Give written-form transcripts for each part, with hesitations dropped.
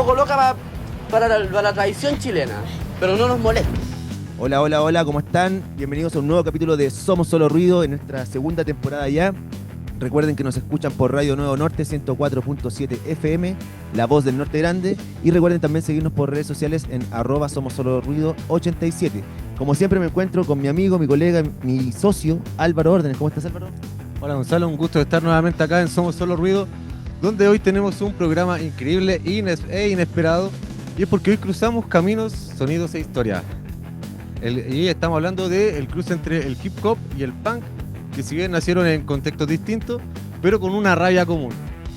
poco loca para la tradición chilena, pero no nos molesta. Hola, hola, hola, ¿cómo están? Bienvenidos a un nuevo capítulo de Somos Solo Ruido en nuestra segunda temporada ya. Recuerden que nos escuchan por Radio Nuevo Norte 104.7 FM, La Voz del Norte Grande. Y recuerden también seguirnos por redes sociales en @SomosSoloRuido87. Como siempre me encuentro con mi amigo, mi colega, mi socio, Álvaro Órdenes. ¿Cómo estás, Álvaro? Hola Gonzalo, un gusto estar nuevamente acá en Somos Solo Ruido, donde hoy tenemos un programa increíble e inesperado. Y es porque hoy cruzamos caminos, sonidos e historia. Y estamos hablando del cruce entre el hip hop y el punk, que si bien nacieron en contextos distintos, pero con una raya común.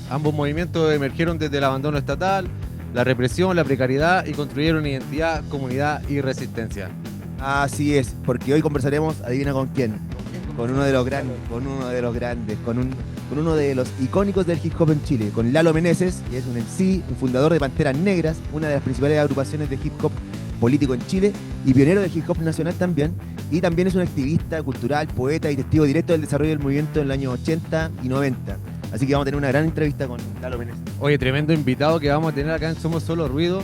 Ambos movimientos emergieron desde el abandono estatal, la represión, la precariedad y construyeron identidad, comunidad y resistencia. Así es, porque hoy conversaremos, adivina con quién, con uno de los grandes, con uno de los icónicos del hip hop en Chile, con Lalo Meneses, que es un MC, un fundador de Panteras Negras, una de las principales agrupaciones de hip hop político en Chile y pionero del hip hop nacional también, y también es un activista cultural, poeta y testigo directo del desarrollo del movimiento en los años 80 y 90. Así que vamos a tener una gran entrevista con Lalo Meneses. Oye, tremendo invitado que vamos a tener acá en Somos Solo Ruido.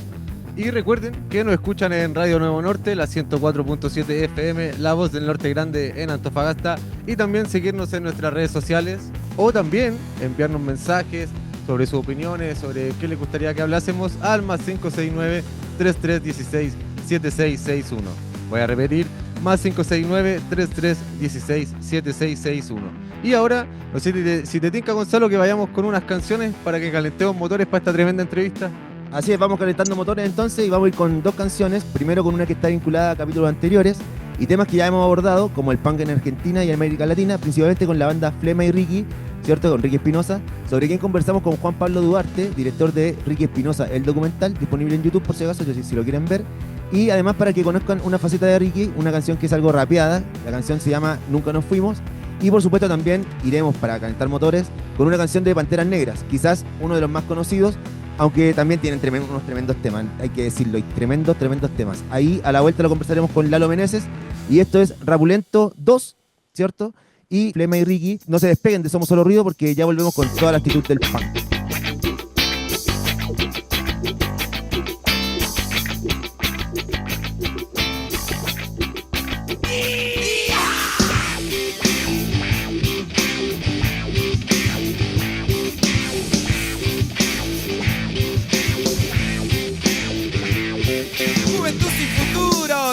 Y recuerden que nos escuchan en Radio Nuevo Norte, la 104.7 FM, La Voz del Norte Grande en Antofagasta, y también seguirnos en nuestras redes sociales, o también enviarnos mensajes sobre sus opiniones, sobre qué les gustaría que hablásemos al más 569-3316-7661. Voy a repetir, más 569-3316-7661. Y ahora, no sé si te tinca, Gonzalo, que vayamos con unas canciones para que calentemos motores para esta tremenda entrevista. Así es, vamos calentando motores entonces y vamos a ir con dos canciones. Primero con una que está vinculada a capítulos anteriores y temas que ya hemos abordado, como el punk en Argentina y en América Latina, principalmente con la banda Flema y Ricky, ¿cierto? Con Ricky Espinosa, sobre quien conversamos con Juan Pablo Duarte, director de Ricky Espinosa, el documental, disponible en YouTube por si acaso, si lo quieren ver. Y además para que conozcan una faceta de Ricky, una canción que es algo rapeada, la canción se llama Nunca Nos Fuimos. Y por supuesto también iremos para calentar motores con una canción de Panteras Negras, quizás uno de los más conocidos, aunque también tienen unos tremendos temas, hay que decirlo, y tremendos temas. Ahí a la vuelta lo conversaremos con Lalo Meneses, y esto es Rapulento 2, ¿cierto? Y Flema y Ricky, no se despeguen de Somos Solo Ruido porque ya volvemos con toda la actitud del punk.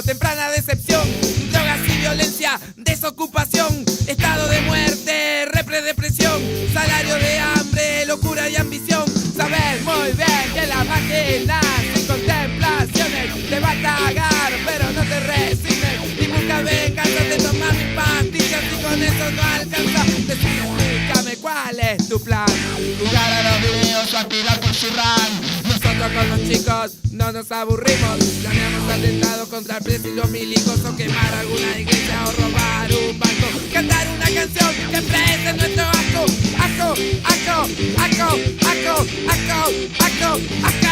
Temprana decepción, drogas y violencia, desocupación, estado de muerte, depresión, salario de hambre, locura y ambición. Sabes muy bien que la máquina sin contemplaciones te va a cagar, pero no te resignes y busca venganza, te tomas mis pastillas y con eso no alcanza. Explícame cuál es tu plan. Jugar a los videos o activar por Shirran. Nosotros con los chicos no nos aburrimos. Planeamos atentados contra el precio y los milicos, o quemar alguna iglesia o robar un banco. Cantar una canción que exprese nuestro asco. Asco, asco, asco, asco, asco, asco, asco.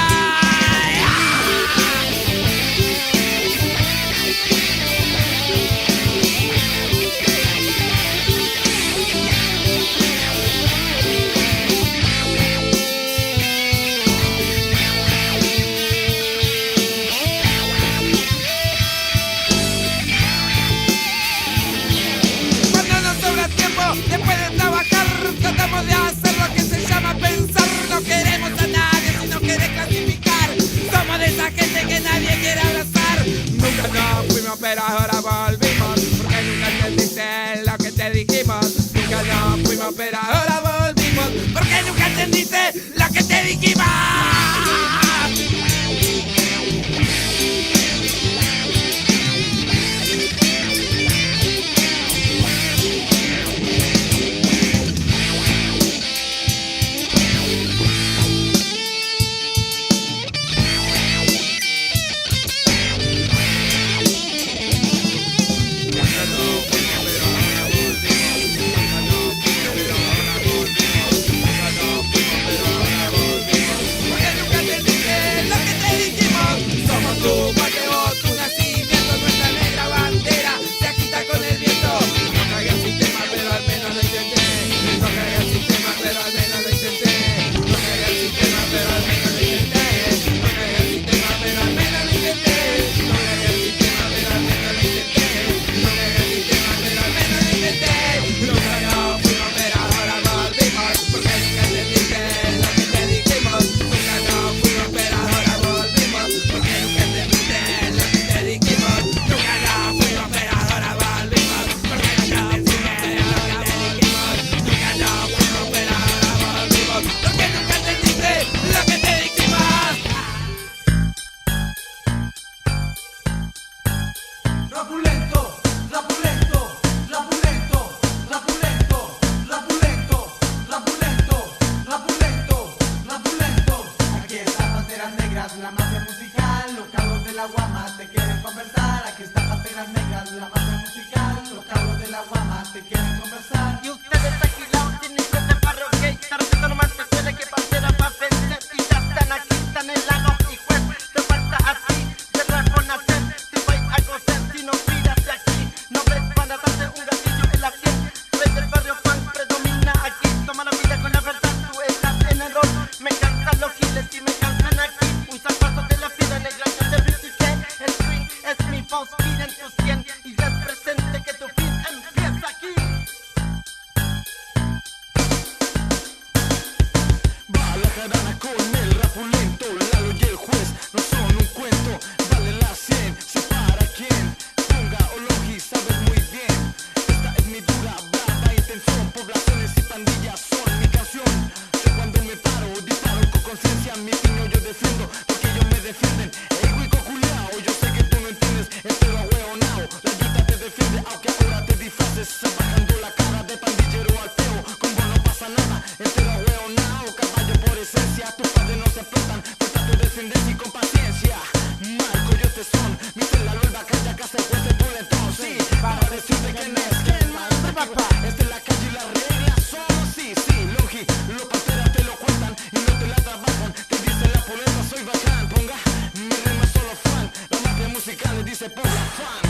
Después de trabajar, tratamos de hacer lo que se llama pensar. No queremos a nadie si no querés clasificar. la mafia musical, los cabros de la guama te quieren conversar. Aquí están Panteras Negras, la mafia musical, los cabros de la guama te quieren conversar. Y ustedes agilados tienen que ser parroquia y tarde nomás te suele que Pantera va a vencer. Y ya están aquí, están en la noche y juez. Te falta a ti, de nuevo nacer. Te voy a coser si no miras de aquí. No ves para darte un gatillo en la piel. Rey del barrio funk predomina aquí. Toma la vida con la verdad, tú estás en error. Me cansan los giles y me cansan aquí. Un zapato de la fila negra que te critiqué. El swing es mi voz, miren tus 100. Y ya es presente que tu fin empieza aquí. Va la jarana con el rapulento, Lalo y el juez no son un cuento. Vale la 100, se para quien ponga Ologi, sabes muy bien. Esta es mi dura, brava intención. Poblaciones y pandillas son mi canción. Yo cuando me paro, disparo con conciencia. Mi piño yo defiendo, porque ellos me defienden. El huico culiao, yo sé que tú no entiendes. Entero ahueonao, la yuta te defiende. Aunque ahora te disfraces, bajando la cara de pandillero al feo. Con vos no pasa nada, entero ahueonao. Caballo por esencia, tus padres no se explotan. Porta tu descendencia y con paciencia. Marco yo te son, mi la luelva calla que hace fuerte por entonces. Sí, para decirte quién es, quién manda papá. Esta es la calle y las reglas son así, sí, Longi. Los panteras te lo cuentan y no te la trabajan. Te dicen la polenta, soy bacán, ponga. Mi rima es solo fan, la mafia musical le dice ponga fan.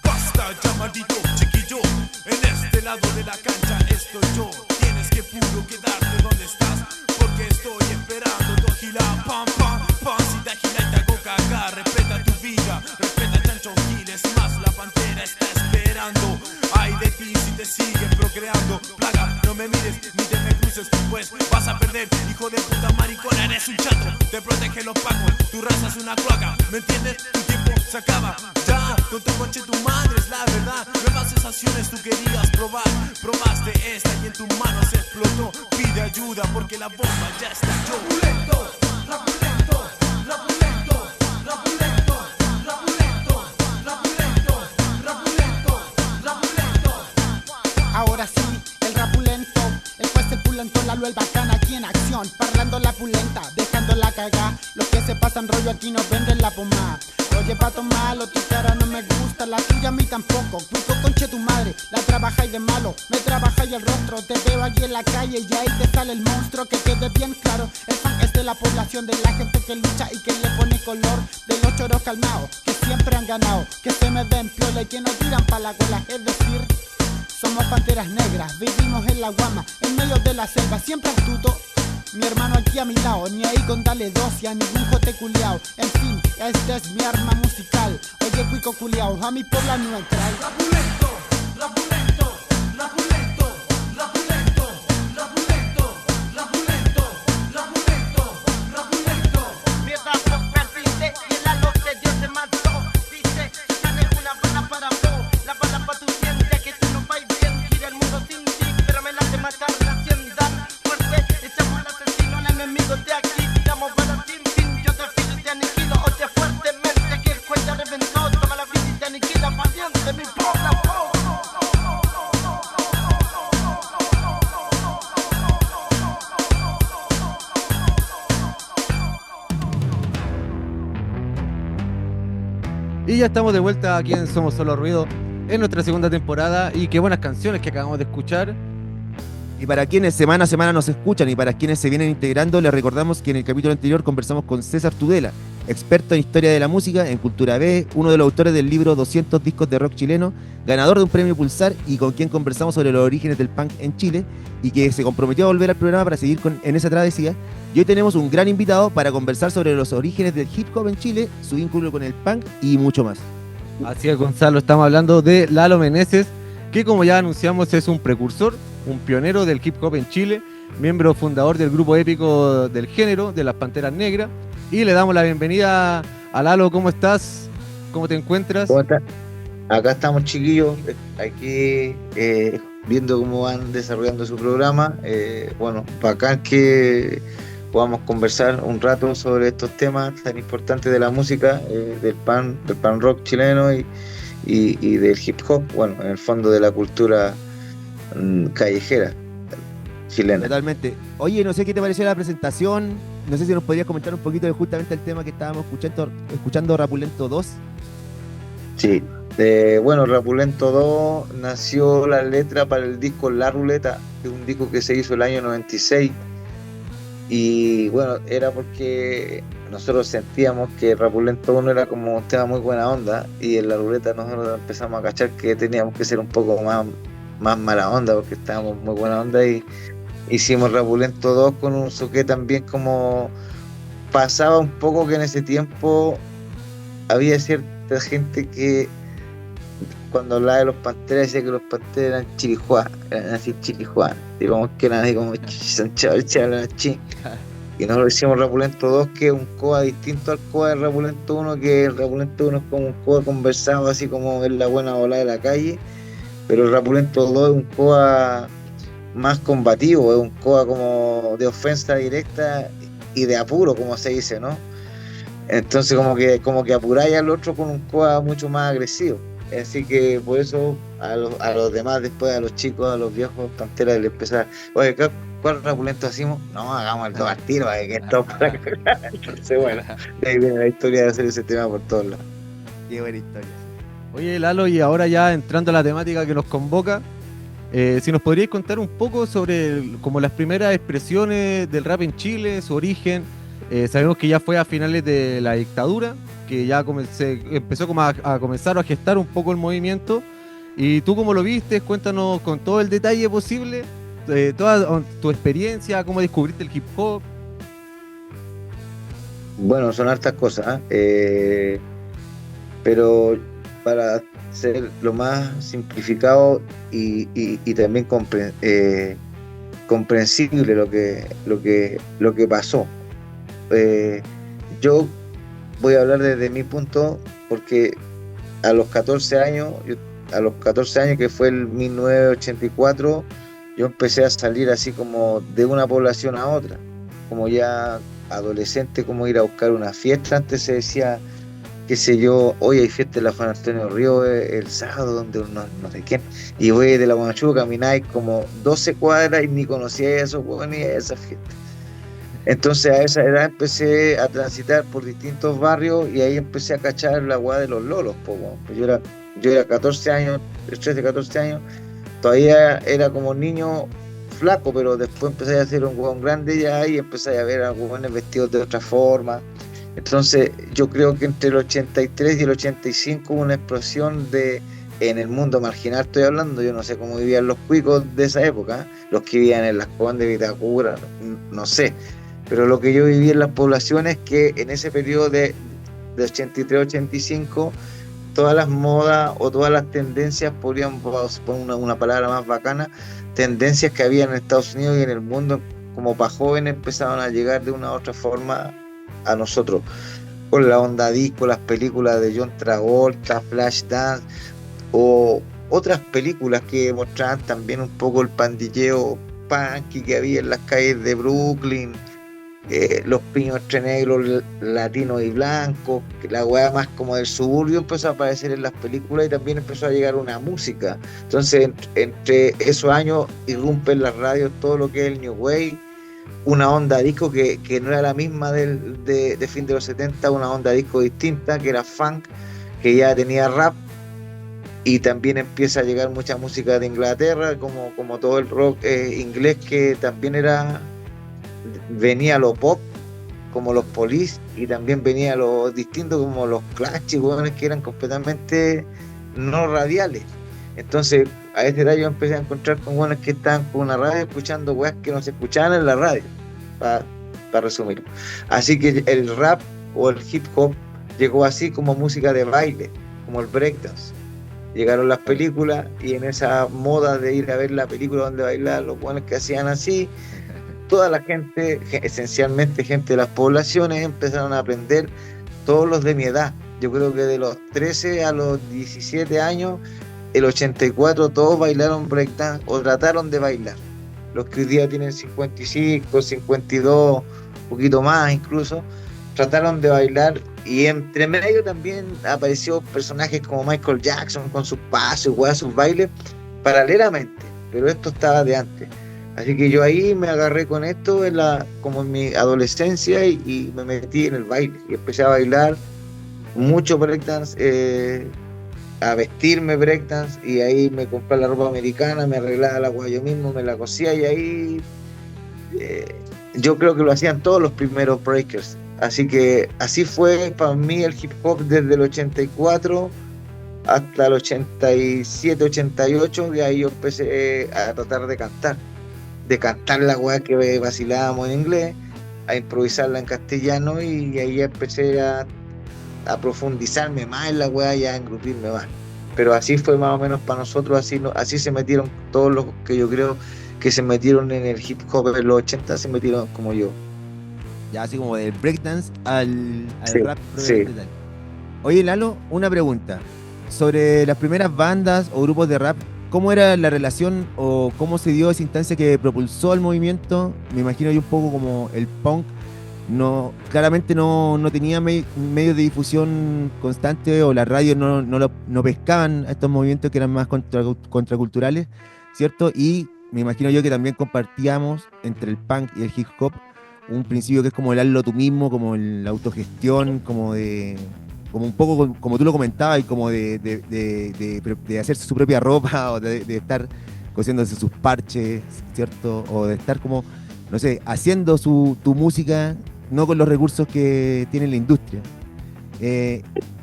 Basta ya maldito chiquillo, en este lado de la cancha estoy yo. Tienes que puro quedarte donde estás, porque estoy esperando tu agila. Pam, pam, pam, si te agila y te hago cagar. Respeta tu vida, respeta Chancho Giles, más la pantera está esperando. Ay de ti si te siguen procreando. Plaga, no me mires ni te me cruces, pues vas a perder, hijo de puta maricona, eres un chato. Te protege los pacos, tu raza es una cloaca, ¿me entiendes? Tu tiempo se acaba, ya, con tu coche tu madre es la verdad. Nuevas sensaciones tú querías probar, probaste esta y en tu mano se explotó. Pide ayuda porque la bomba ya estalló. Rapulento, rapulento, rapulento, rapulento, rapulento, rapulento, rapulento, rapulento. Ahora sí, el rapulento, el juez el pulento, Lalo el bacán aquí en acción, parlando la pulenta, dejando la cagá. Los que se pasan rollo aquí nos venden la pomada. Oye pato malo, tu cara no me gusta, la tuya a mí tampoco. Puto conche tu madre, la trabajáis de malo, me trabajáis el rostro. Te veo aquí en la calle y ahí te sale el monstruo. Que quede bien claro, el funk es de la población, de la gente que lucha y que le pone color. De los choros calmados, que siempre han ganado, que se me ven piola y que no tiran pa' la cola. Es decir, somos panteras negras, vivimos en la guama, en medio de la selva, siempre astuto. Mi hermano aquí a mi lado, ni ahí con dale dos y a ningún jote culiao. En fin, esta es mi arma musical. Oye cuico culiao, a mi pobla no entra. Rapulento, rapulento, rapulento, rapulento, rapulento, rapulento, rapulento, rapulento. Mierda, perdiste y el halo de Dios te mató. Dice, sale una bala para vos, la bala pa' tu ciencia, que tú no vais bien. Gira el mundo sin ti, pero me la hace matar la hacienda. Fuerte, echamos al asesino, al enemigo de aquí. Tiramos balas sin fin, yo te filo y te aniquilo. Oye fuertemente que el cuello reventó. Toma la vida y te aniquila, valiente mi pobla. Y ya estamos de vuelta aquí en Somos Solo Ruido, en nuestra segunda temporada. Y qué buenas canciones que acabamos de escuchar. Y para quienes semana a semana nos escuchan y para quienes se vienen integrando, les recordamos que en el capítulo anterior conversamos con César Tudela, experto en historia de la música, en cultura B, uno de los autores del libro 200 discos de rock chileno, ganador de un premio Pulsar y con quien conversamos sobre los orígenes del punk en Chile y que se comprometió a volver al programa para seguir en esa travesía. Y hoy tenemos un gran invitado para conversar sobre los orígenes del hip hop en Chile, su vínculo con el punk y mucho más. Así es, Gonzalo, estamos hablando de Lalo Meneses, que como ya anunciamos es un precursor, un pionero del hip hop en Chile, miembro fundador del grupo épico del género, de las Panteras Negras. Y le damos la bienvenida a Lalo. ¿Cómo estás? ¿Cómo te encuentras? ¿Cómo estás? Acá estamos, chiquillos, aquí viendo cómo van desarrollando su programa. Bueno, bacán que podamos conversar un rato sobre estos temas tan importantes de la música, del pan rock chileno y y del hip hop, bueno, en el fondo de la cultura callejera chilena. Totalmente. Oye, no sé qué te pareció la presentación. No sé si nos podrías comentar un poquito de justamente el tema que estábamos escuchando Rapulento 2. Sí, bueno, Rapulento 2 nació la letra para el disco La Ruleta, que es un disco que se hizo el año 96. Y bueno, era porque nosotros sentíamos que Rapulento 1 era como un tema muy buena onda, y en La Ruleta nosotros empezamos a cachar que teníamos que ser un poco más mala onda, porque estábamos muy buena onda, y hicimos Rapulento 2 con un soque también como pasaba un poco que en ese tiempo había cierta gente que cuando hablaba de los Panteras decía que los Panteras eran chirijuá, eran así chirijuá, digamos que eran así como chi. Y nosotros hicimos Rapulento 2, que es un coa distinto al coa de Rapulento 1, que el Rapulento 1 es como un coa conversado, así como en la buena ola de la calle, pero el Rapulento 2 es un coa más combativo, es un coa como de ofensa directa y de apuro, como se dice, ¿no? Entonces como que apuráis al otro con un coa mucho más agresivo. Así que por eso a los demás, después a los chicos, a los viejos Panteras, les empezaba, oye, ¿cuál Rapulento hacemos? No, hagamos el 2 al tiro, que esto para cagar. Entonces, bueno, de ahí viene la historia de hacer ese tema por todos lados. Qué buena historia. Oye, Lalo, y ahora ya entrando a la temática que nos convoca, si nos podríais contar un poco sobre como las primeras expresiones del rap en Chile, su origen. Sabemos que ya fue a finales de la dictadura, que ya se empezó como a comenzar a gestar un poco el movimiento. Y tú, ¿cómo lo viste? Cuéntanos con todo el detalle posible, toda tu experiencia, cómo descubriste el hip hop. Bueno, son hartas cosas, pero para ser lo más simplificado y también comprensible lo que pasó. Yo voy a hablar desde mi punto, porque a los 14 años, que fue el 1984, yo empecé a salir así como de una población a otra, como ya adolescente, como ir a buscar una fiesta. Antes se decía, qué sé yo, hoy hay fiesta en la Juan Antonio Río el sábado, donde no sé quién, y voy de la Guanachuco, camináis como 12 cuadras y ni conocía eso, ni a esa fiesta. Entonces a esa edad empecé a transitar por distintos barrios y ahí empecé a cachar la weá de los lolos, pues yo era 14 años, 13, 14 años, todavía era como niño flaco, pero después empecé a ser un hueón grande ya y empecé a ver a hueones vestidos de otra forma. Entonces yo creo que entre el 83 y el 85 hubo una explosión en el mundo marginal, estoy hablando. Yo no sé cómo vivían los cuicos de esa época, los que vivían en Las Condes, Vitacura, no sé, pero lo que yo viví en las poblaciones, que en ese periodo de 83-85, todas las modas o todas las tendencias, podríamos poner una palabra más bacana, tendencias que había en Estados Unidos y en el mundo como para jóvenes, empezaban a llegar de una u otra forma a nosotros, con la onda disco, las películas de John Travolta, Flashdance, o otras películas que mostraban también un poco el pandilleo punky que había en las calles de Brooklyn, los piños negros, latinos y blancos, que la weá más como del suburbio empezó a aparecer en las películas, y también empezó a llegar una música. Entonces entre esos años irrumpe en las radios todo lo que es el New Wave, una onda disco que no era la misma de fin de los 70, una onda disco distinta, que era funk, que ya tenía rap, y también empieza a llegar mucha música de Inglaterra, como todo el rock inglés, que también venía lo pop, como los Police, y también venía lo distinto, como los Clash, hueones que eran completamente no radiales. Entonces a esa edad yo empecé a encontrar con hueones que estaban con una radio escuchando weas que no se escuchaban en la radio, para resumir. Así que el rap o el hip hop llegó así como música de baile, como el breakdance. Llegaron las películas, y en esa moda de ir a ver la película donde bailar, los buenos que hacían así, toda la gente, esencialmente gente de las poblaciones, empezaron a aprender, todos los de mi edad. Yo creo que de los 13 a los 17 años, el 84, todos bailaron breakdance o trataron de bailar. Los que hoy día tienen 55, 52, un poquito más incluso, trataron de bailar Y entre medio también apareció personajes como Michael Jackson con sus pasos, sus bailes, paralelamente, pero esto estaba de antes. Así que yo ahí me agarré con esto como en mi adolescencia y me metí en el baile y empecé a bailar mucho breakdance, a vestirme breakdance, y ahí me compré la ropa americana, me arreglaba la agua yo mismo, me la cosía, y ahí yo creo que lo hacían todos los primeros breakers. Así que así fue para mí el hip hop desde el 84 hasta el 87, 88, y ahí yo empecé a tratar de cantar la weá que vacilábamos en inglés, a improvisarla en castellano, y ahí empecé a profundizarme más en la weá y a engrupirme más. Pero así fue más o menos para nosotros, así se metieron todos los que yo creo que se metieron en el hip hop en los 80, se metieron como yo. Ya así como del breakdance al Sí, rap. sí. Oye, Lalo, una pregunta. Sobre las primeras bandas o grupos de rap, ¿cómo era la relación o cómo se dio esa instancia que propulsó al movimiento? Me imagino yo un poco como el punk. Claramente no tenía medios de difusión constante, o las radios no pescaban a estos movimientos que eran más contraculturales, ¿cierto? Y me imagino yo que también compartíamos entre el punk y el hip hop un principio que es como el hazlo tú mismo, como la autogestión, como un poco como tú lo comentabas, y como de hacerse su propia ropa, o de estar cosiéndose sus parches, ¿cierto? O de estar como, no sé, haciendo tu música, no con los recursos que tiene la industria.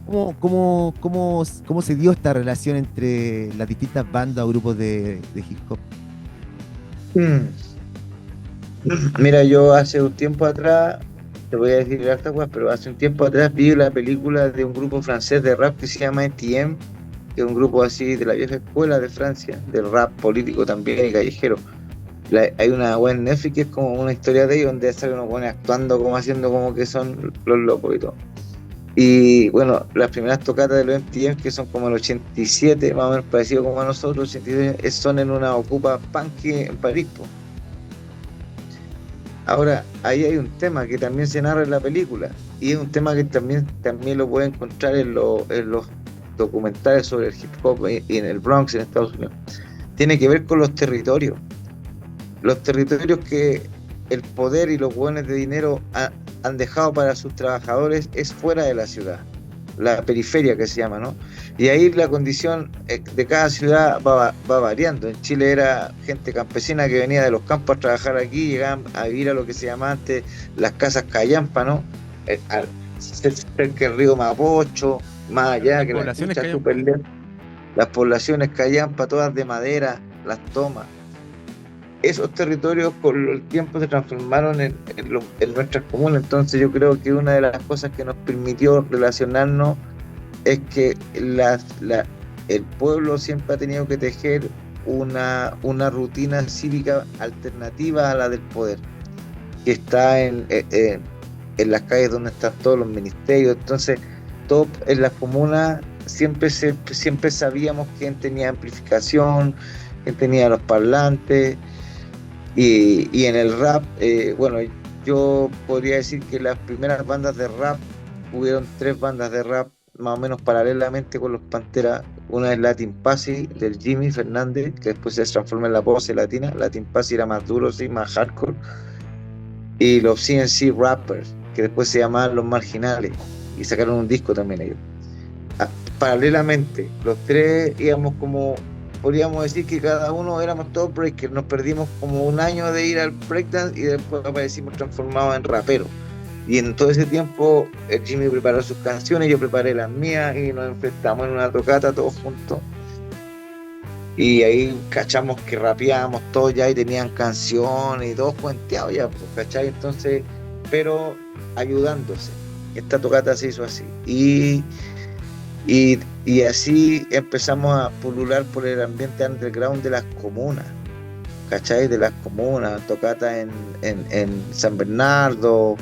¿Cómo se dio esta relación entre las distintas bandas o grupos de hip hop? Mira, yo hace un tiempo atrás, te voy a decir harta cosas, pero hace un tiempo atrás vi la película de un grupo francés de rap que se llama NTM, que es un grupo así de la vieja escuela de Francia, del rap político también y callejero. Hay una web en Netflix que es como una historia de ellos, donde salen unos buenos actuando, como haciendo como que son los locos y todo. Y bueno, las primeras tocatas de los MTM, que son como el 87, más o menos parecido como a nosotros, 87, son en una Ocupa Punky en París, po. Ahora, ahí hay un tema que también se narra en la película, y es un tema que también lo pueden encontrar en los documentales sobre el hip hop y en el Bronx, en Estados Unidos. Tiene que ver con los territorios. Los territorios que el poder y los buenos de dinero han dejado para sus trabajadores es fuera de la ciudad, la periferia que se llama, ¿no? Y ahí la condición de cada ciudad va variando. En Chile era gente campesina que venía de los campos a trabajar aquí, llegaban a vivir a lo que se llamaba antes las casas callampa, ¿no? Cerca del río Mapocho, más allá, que la chucha súper lejos. Las poblaciones callampa, todas de madera, las tomas. Esos territorios con el tiempo se transformaron en nuestras comunas. Entonces yo creo que una de las cosas que nos permitió relacionarnos es que el pueblo siempre ha tenido que tejer una rutina cívica alternativa a la del poder, que está en las calles donde están todos los ministerios. Entonces, todo en las comunas siempre sabíamos quién tenía amplificación, quién tenía los parlantes. Y en el rap, bueno, yo podría decir que las primeras bandas de rap, hubieron 3 bandas de rap más o menos paralelamente con los Panteras. Una es Latin Patsy del Jimmy Fernández, que después se transforma en la Pose Latina. Latin Patsy era más duro, sí, más hardcore. Y los CNC Rappers, que después se llamaban Los Marginales, y sacaron un disco también ellos. Paralelamente, los 3 íbamos como, podríamos decir que cada uno éramos todos breakers. Nos perdimos como un año de ir al breakdance y después aparecimos transformados en raperos. Y en todo ese tiempo el Jimmy preparó sus canciones, yo preparé las mías, y nos enfrentamos en una tocata todos juntos. Y ahí cachamos que rapeábamos todos ya y tenían canciones y todos cuenteados ya, pues, ¿cachai? Entonces, pero ayudándose. Esta tocata se hizo así. Y así empezamos a pulular por el ambiente underground de las comunas, ¿cachai? De las comunas, tocata en San Bernardo,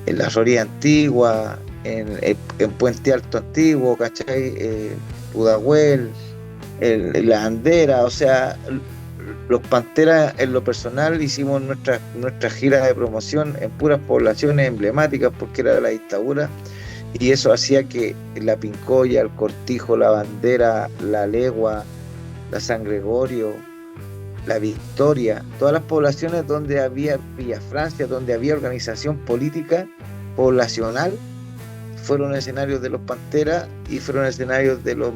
en la Roría Antigua, en Puente Alto Antiguo, ¿cachai? Pudahuel, en La Andera. O sea, los Panteras, en lo personal, hicimos nuestra gira de promoción en puras poblaciones emblemáticas, porque era de la dictadura, y eso hacía que la Pincoya, el Cortijo, la Bandera, la Legua, la San Gregorio, la Victoria, todas las poblaciones donde había Villa Francia, donde había organización política poblacional, fueron escenarios de los Panteras y fueron escenarios de los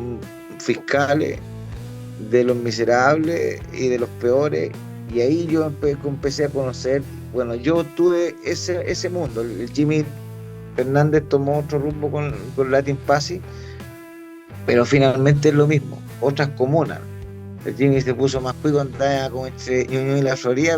fiscales, de los miserables y de los peores. Y ahí yo empecé a conocer, bueno, yo tuve ese mundo. El Jimmy Fernández tomó otro rumbo con Latin Passy, pero finalmente es lo mismo, otras comunas. El Jimmy se puso más cuico, andaba como entre Ñuñoa y la Florida,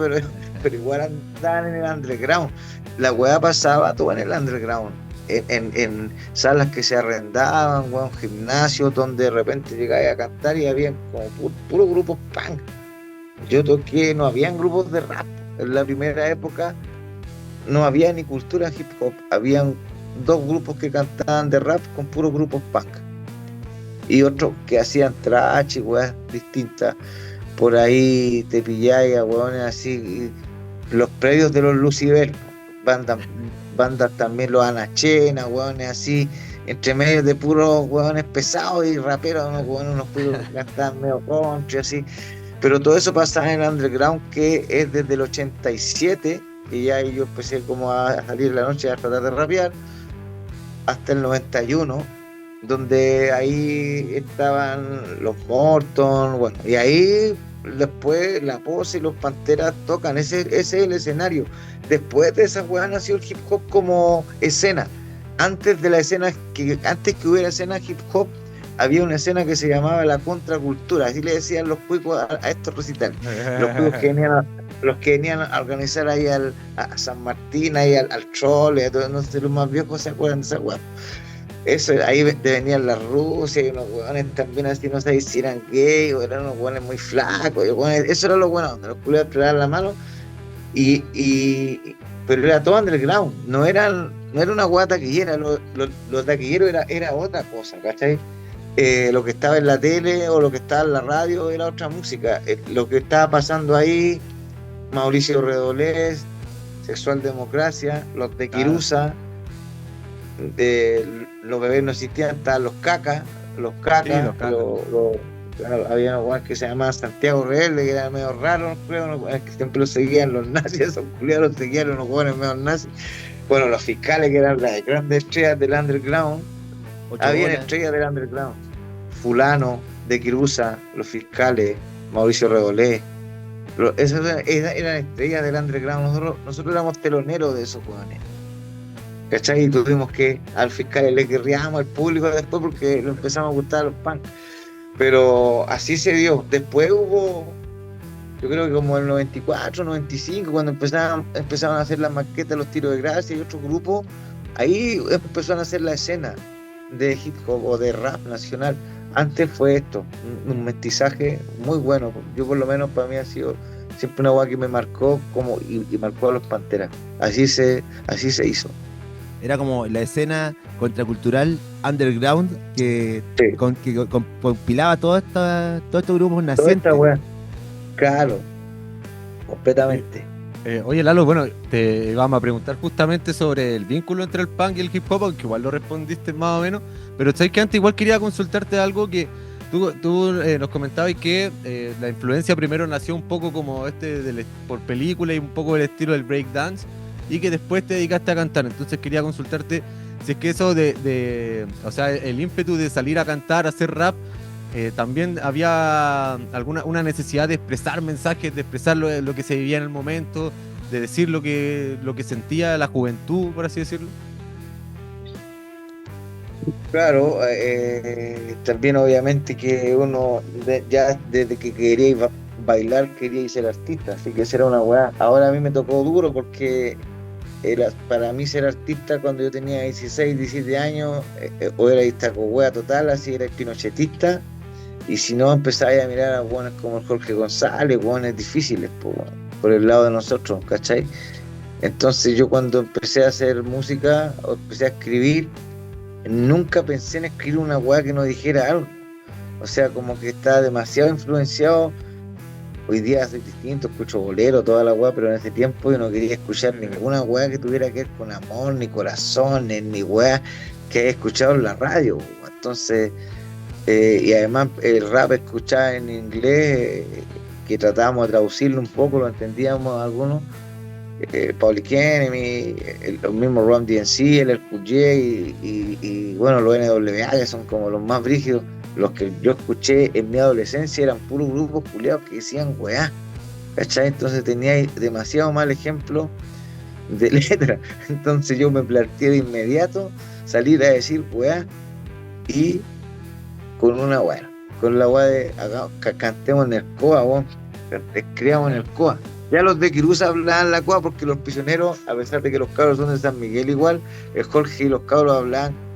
pero igual andaban en el underground. La weá pasaba todo en el underground, en salas que se arrendaban, weón, gimnasios donde de repente llegaba a cantar y había como puros grupos punk. Yo toqué, no habían grupos de rap. En la primera época no había ni cultura hip hop, habían 2 grupos que cantaban de rap con puros grupos punk. Y otros que hacían trash y weas distintas. Por ahí te pilláis a weones así, los predios de los Lucifer, bandas también, los Anachena, weones así, entre medio de puros weones pesados y raperos, unos puros que cantaban medio country, así. Pero todo eso pasaba en el underground, que es desde el 87, y ya yo empecé como a salir en la noche a tratar de rapear, hasta el 91, donde ahí estaban los Morton, bueno, y ahí después La Pose y los Panteras tocan, ese es el escenario. Después de esa weá nació el hip hop como escena. Antes de la escena, antes que hubiera escena hip hop, había una escena que se llamaba la contracultura, así le decían los cuicos a estos recitales. Los cuicos que venían a organizar ahí a San Martín, ahí al Troll, a todos, no sé, los más viejos se acuerdan de esa weá. Eso, ahí venían las Rusias y unos hueones también así, no sé si eran gay o eran unos hueones muy flacos, eso era lo bueno, donde los culiados pegaban la mano, pero era todo underground, no era una hueá taquillera, lo taquillero era otra cosa, ¿cachai? Lo que estaba en la tele o lo que estaba en la radio era otra música. Lo que estaba pasando ahí, Mauricio Redolés, Sexual Democracia, los de Quirusa, los bebés no existían, estaban los cacas, había unos que se llamaban Santiago Rebelde, que eran medio raros, creo, que siempre los seguían los nazis, esos culiados los seguían unos jóvenes medio nazis. Bueno, los fiscales, que eran las grandes estrellas del underground, habían estrellas del underground. Fulano, de Quirusa, los fiscales, Mauricio Redolé, esas eran estrellas del underground. Nosotros éramos teloneros de esos jóvenes, ¿cachai? Y tuvimos que al fiscal le querríamos al público después porque lo empezamos a gustar a los punk. Pero así se dio. Después hubo, yo creo que como el 94, 95, cuando empezaron a hacer las maquetas, los tiros de gracia y otros grupos, ahí empezaron a hacer la escena de hip hop o de rap nacional. Antes fue esto, un mestizaje muy bueno. Yo por lo menos para mí ha sido siempre una guay que me marcó y marcó a los Panteras. Así se hizo. Era como la escena contracultural underground que compilaba todos estos grupos nacientes. Claro, completamente. Oye, Lalo, bueno, te vamos a preguntar justamente sobre el vínculo entre el punk y el hip hop, aunque igual lo respondiste más o menos, pero sabes que antes igual quería consultarte algo que tú nos comentabas, que la influencia primero nació un poco como por película y un poco del estilo del breakdance, y que después te dedicaste a cantar. Entonces quería consultarte si es que eso o sea, el ímpetu de salir a cantar, a hacer rap, también había una necesidad de expresar mensajes, de expresar lo que se vivía en el momento, de decir lo que sentía la juventud, por así decirlo. Claro, también obviamente que uno ya desde que quería bailar quería ser artista, así que esa era una weá. Ahora a mí me tocó duro porque para mí ser artista cuando yo tenía 16, 17 años, o era wea total, así era pinochetista, y si no empezaba a mirar a hueones como el Jorge González, hueones difíciles por el lado de nosotros, ¿cachai? Entonces yo cuando empecé a hacer música o empecé a escribir, nunca pensé en escribir una weá que no dijera algo. O sea, como que estaba demasiado influenciado. Hoy día soy distinto, escucho bolero, toda la weá, pero en ese tiempo yo no quería escuchar ninguna weá que tuviera que ver con amor, ni corazones, ni weá. que he escuchado en la radio. Entonces, y además el rap escuchaba en inglés, que tratábamos de traducirlo un poco, lo entendíamos algunos. Public Enemy, los mismos Run DMC, el Cool J y bueno, los NWA, que son como los más brígidos. Los que yo escuché en mi adolescencia eran puros grupos culiados que decían weá, ¿cachai? Entonces tenía demasiado mal ejemplo de letra. Entonces yo me planteé de inmediato salir a decir weá y con una weá, con la weá de cantemos en el COA, weón, escribamos en el COA. Ya los de Quirusa hablaban la COA porque los prisioneros, a pesar de que los cabros son de San Miguel igual, el Jorge y los cabros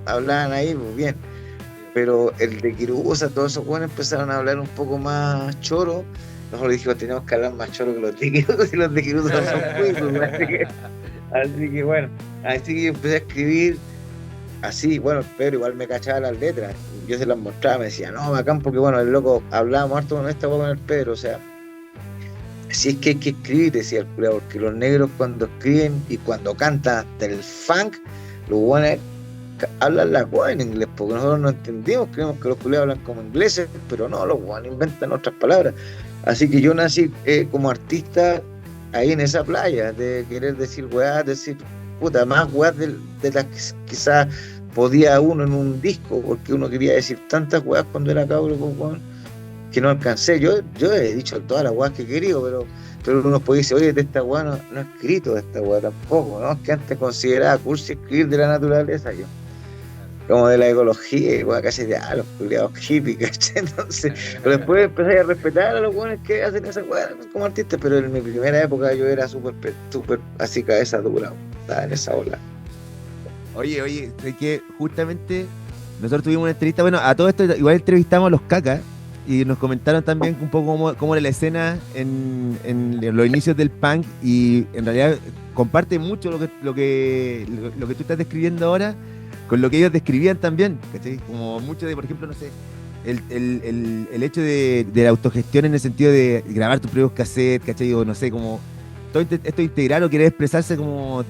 hablaban ahí muy bien. Pero el de Quirusa, todos esos buenos empezaron a hablar un poco más choro. Nosotros dijimos, tenemos que hablar más choro que los de Quirusa, y los de Quirusa son cuicos. Así que bueno, así que yo empecé a escribir así. Bueno, pero igual me cachaba las letras. Yo se las mostraba, me decía, no, bacán, porque bueno, el loco hablábamos harto con esta con el Pedro, o sea, así es que hay que escribir, decía el culiao, porque los negros cuando escriben y cuando cantan hasta el funk, los buenos hablan la guay en inglés, porque nosotros no entendimos, creemos que los culiados hablan como ingleses, pero no, los guanes inventan otras palabras. Así que yo nací como artista ahí en esa playa, de querer decir weá, decir puta, más weá de las que quizás podía uno en un disco, porque uno quería decir tantas weas cuando era cabro, que no alcancé. Yo he dicho todas las weas que he querido, pero uno puede decir, oye, de esta weá no he escrito de esta weá tampoco, ¿no? Es que antes consideraba cursi escribir de la naturaleza, yo como de la ecología, y weá, casi de los culiados hippies, ¿cachai? Entonces, pero después empecé a respetar a los buenos que hacen esa weá como artistas, pero en mi primera época yo era súper así cabeza dura, estaba en esa ola. Oye, es que justamente nosotros tuvimos una entrevista, bueno, a todo esto igual entrevistamos a los Cacas y nos comentaron también un poco cómo era la escena en los inicios del punk, y en realidad comparte mucho lo que tú estás describiendo ahora con lo que ellos describían también, ¿cachai? Como mucho de, por ejemplo, no sé, el hecho de la autogestión en el sentido de grabar tus propios cassettes, ¿cachai? O no sé, como todo esto integral o querer expresarse como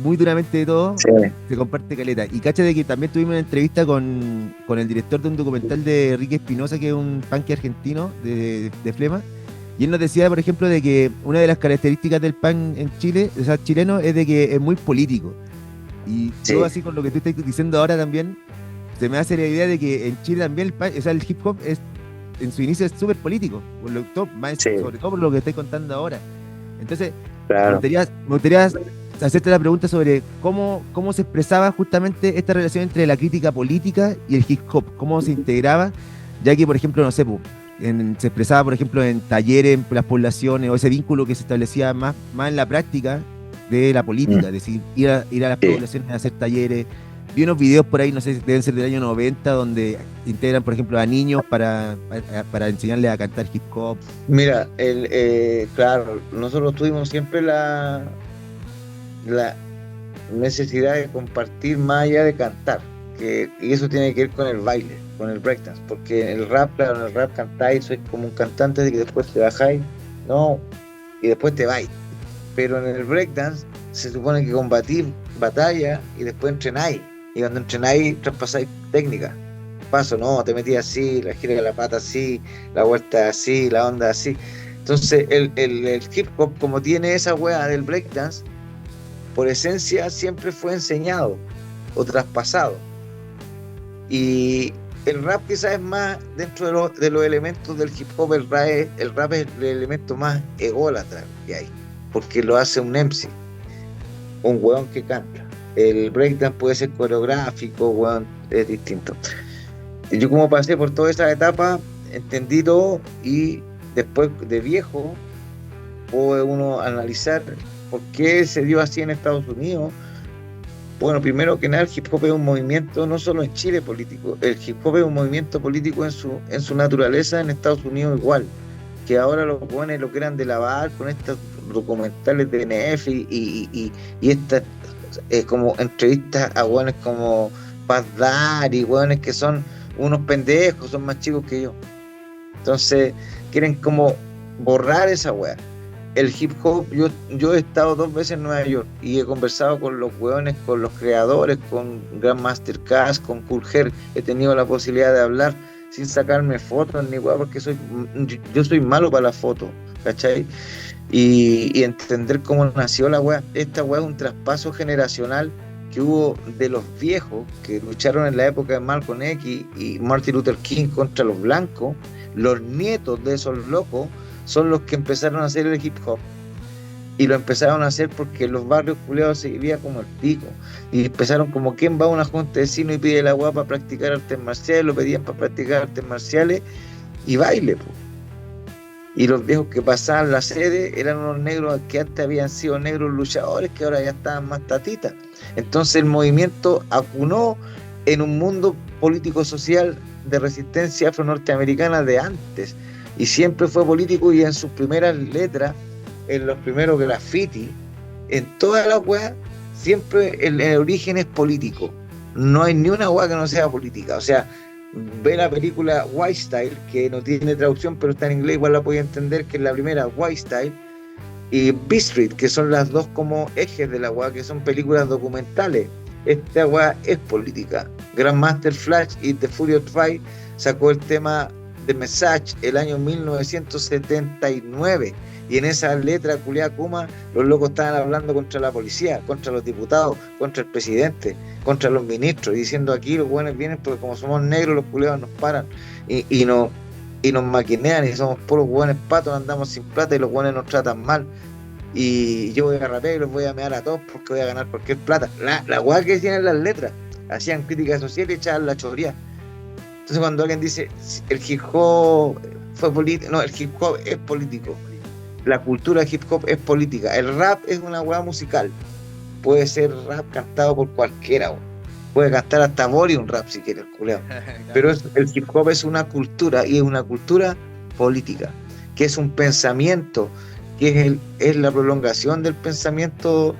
muy duramente de todo, Sí. se comparte caleta. Y cacha de que también tuvimos una entrevista con el director de un documental de Enrique Espinosa, que es un punk argentino de Flema, y él nos decía, por ejemplo, de que una de las características del punk en Chile, o sea, chileno, es de que es muy político. Y Sí. yo, así con lo que tú estás diciendo ahora también, se me hace la idea de que en Chile también el hip hop es, en su inicio es súper político, Sí. sobre todo por lo que estoy contando ahora. Entonces, Claro. me gustaría hacerte la pregunta sobre cómo se expresaba justamente esta relación entre la crítica política y el hip hop, cómo se integraba, ya que, por ejemplo, no sé, se expresaba, por ejemplo, en talleres, en las poblaciones, o ese vínculo que se establecía más en la práctica de la política, es decir, ir a las Sí. poblaciones a hacer talleres. Vi unos videos por ahí, no sé, deben ser del año 90, donde integran, por ejemplo, a niños para enseñarles a cantar hip hop. Mira, claro, nosotros tuvimos siempre la necesidad de compartir más allá de cantar, y eso tiene que ver con el baile, con el breakdance, porque en el rap, claro, en el rap cantáis, sois como un cantante de que después te bajáis, no, y después te vais. Pero en el breakdance se supone que combatís batalla y después entrenáis, y cuando entrenáis traspasáis técnica. Paso, no, te metí así, la gira de la pata así, la vuelta así, la onda así. Entonces el hip hop, como tiene esa wea del breakdance, por esencia siempre fue enseñado o traspasado. Y el rap quizás es más dentro de los elementos del hip hop, el rap es el elemento más ególatra que hay, porque lo hace un MC, un weón que canta. El breakdance puede ser coreográfico, weón, es distinto. Y yo, como pasé por toda esa etapa, entendí todo, y después de viejo puede uno analizar por qué se dio así en Estados Unidos. Bueno, primero que nada, el hip hop es un movimiento no solo en Chile político, el hip hop es un movimiento político en su naturaleza en Estados Unidos igual, que ahora los jóvenes lo quieran de lavar con estos documentales de NF y estas como entrevistas a hueones como Paz Dar y hueones que son unos pendejos, son más chicos que yo. Entonces quieren como borrar esa hueá. el hip hop, yo he estado 2 veces en Nueva York y he conversado con los hueones, con los creadores, con Grandmaster Caz, con Kool Herc. He tenido la posibilidad de hablar sin sacarme fotos ni hueá, porque yo soy malo para las fotos, ¿cachai? Y entender cómo nació la hueá. Esta hueá es un traspaso generacional que hubo de los viejos que lucharon en la época de Malcolm X y Martin Luther King contra los blancos. Los nietos de esos locos son los que empezaron a hacer el hip hop. Y lo empezaron a hacer porque en los barrios culiados se vivía como el pico. Y empezaron como, ¿quién va a una junta de vecinos y pide la agua para practicar artes marciales? Lo pedían para practicar artes marciales y baile, po. Y los viejos que pasaban la sede eran unos negros que antes habían sido negros luchadores, que ahora ya estaban más tatitas. Entonces el movimiento acunó en un mundo político-social de resistencia afro-norteamericana de antes. Y siempre fue político, y en sus primeras letras, en los primeros graffiti, en todas las weas, siempre el origen es político. No hay ni una wea que no sea política. O sea, ve la película White Style, que no tiene traducción, pero está en inglés, igual la podía entender, que es la primera, White Style, y B Street, que son las dos como ejes de la wea, que son películas documentales. Esta wea es política. Grandmaster Flash y The Furious Five sacó el tema The Message el año 1979, y en esa letra culiá Kuma, los locos estaban hablando contra la policía, contra los diputados, contra el presidente, contra los ministros, y diciendo, aquí los buenos vienen porque como somos negros los culiados nos paran y nos maquinean, y somos puros buenos patos, andamos sin plata y los buenos nos tratan mal, y yo voy a rapear y los voy a mear a todos porque voy a ganar cualquier plata. La hueá que decían en las letras, hacían crítica social y echaban la choría. Entonces cuando alguien dice el hip hop fue político, no, el hip hop es político. La cultura hip hop es política. El rap es una hueá musical. Puede ser rap cantado por cualquiera. Puede cantar hasta Bori un rap si quiere, el culeado. Pero el hip hop es una cultura, y es una cultura política, que es un pensamiento, que es la prolongación del pensamiento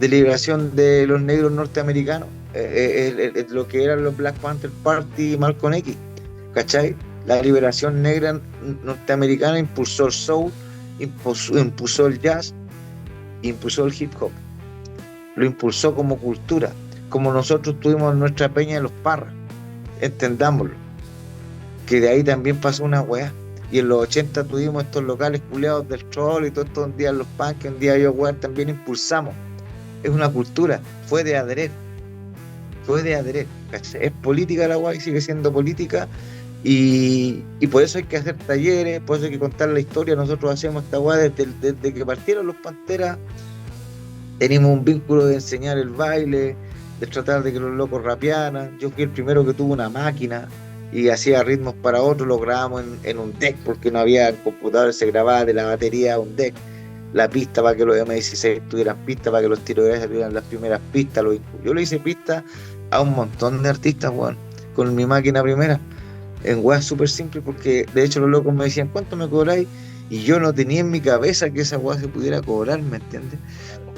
de liberación de los negros norteamericanos. Lo que eran los Black Panther Party y Malcolm X, ¿cachai? La liberación negra norteamericana impulsó el soul, impulsó el jazz, impulsó el hip hop, lo impulsó como cultura, como nosotros tuvimos nuestra peña en los Parras, entendámoslo, que de ahí también pasó una weá, y en los 80 tuvimos estos locales culeados del troll y todo esto, un día los punk, un día yo weá, también impulsamos. Es una cultura, fue de adherer, ¿cachai? Es política la weá y sigue siendo política. Y por eso hay que hacer talleres, por eso hay que contar la historia. Nosotros hacemos esta weá desde que partieron los Panteras. Tenemos un vínculo de enseñar el baile, de tratar de que los locos rapearan. Yo fui el primero que tuvo una máquina y hacía ritmos para otros, lo grabamos en un deck, porque no había computadores, se grababa de la batería a un deck. La pista para que los M16 tuvieran pista, para que los tiros de gracia tuvieran las primeras pistas. Yo le hice pista a un montón de artistas, weón, con mi máquina primera, en weá súper simple, porque de hecho los locos me decían, ¿cuánto me cobráis? Y yo no tenía en mi cabeza que esa weá se pudiera cobrar, ¿me entiendes?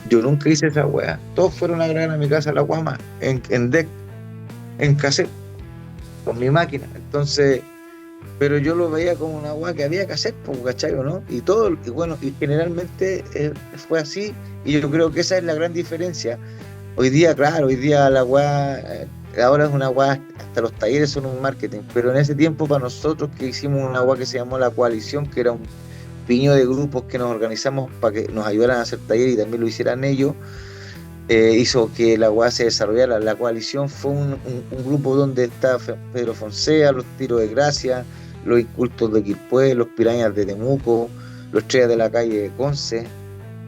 Yo nunca hice esa weá. Todos fueron a grabar a mi casa la guama, en deck, en cassette, con mi máquina. Entonces, pero yo lo veía como una weá que había que hacer, ¿cachai o no? Y bueno, y generalmente fue así, y yo creo que esa es la gran diferencia. Hoy día, claro, la weá, ahora es una weá, hasta los talleres son un marketing, pero en ese tiempo para nosotros que hicimos una weá que se llamó La Coalición, que era un piño de grupos que nos organizamos para que nos ayudaran a hacer talleres y también lo hicieran ellos, hizo que la weá se desarrollara. La Coalición fue un grupo donde está Pedro Fonsea, los Tiros de Gracia, los Incultos de Quilpué, los Pirañas de Temuco, los Estrellas de la Calle de Conce,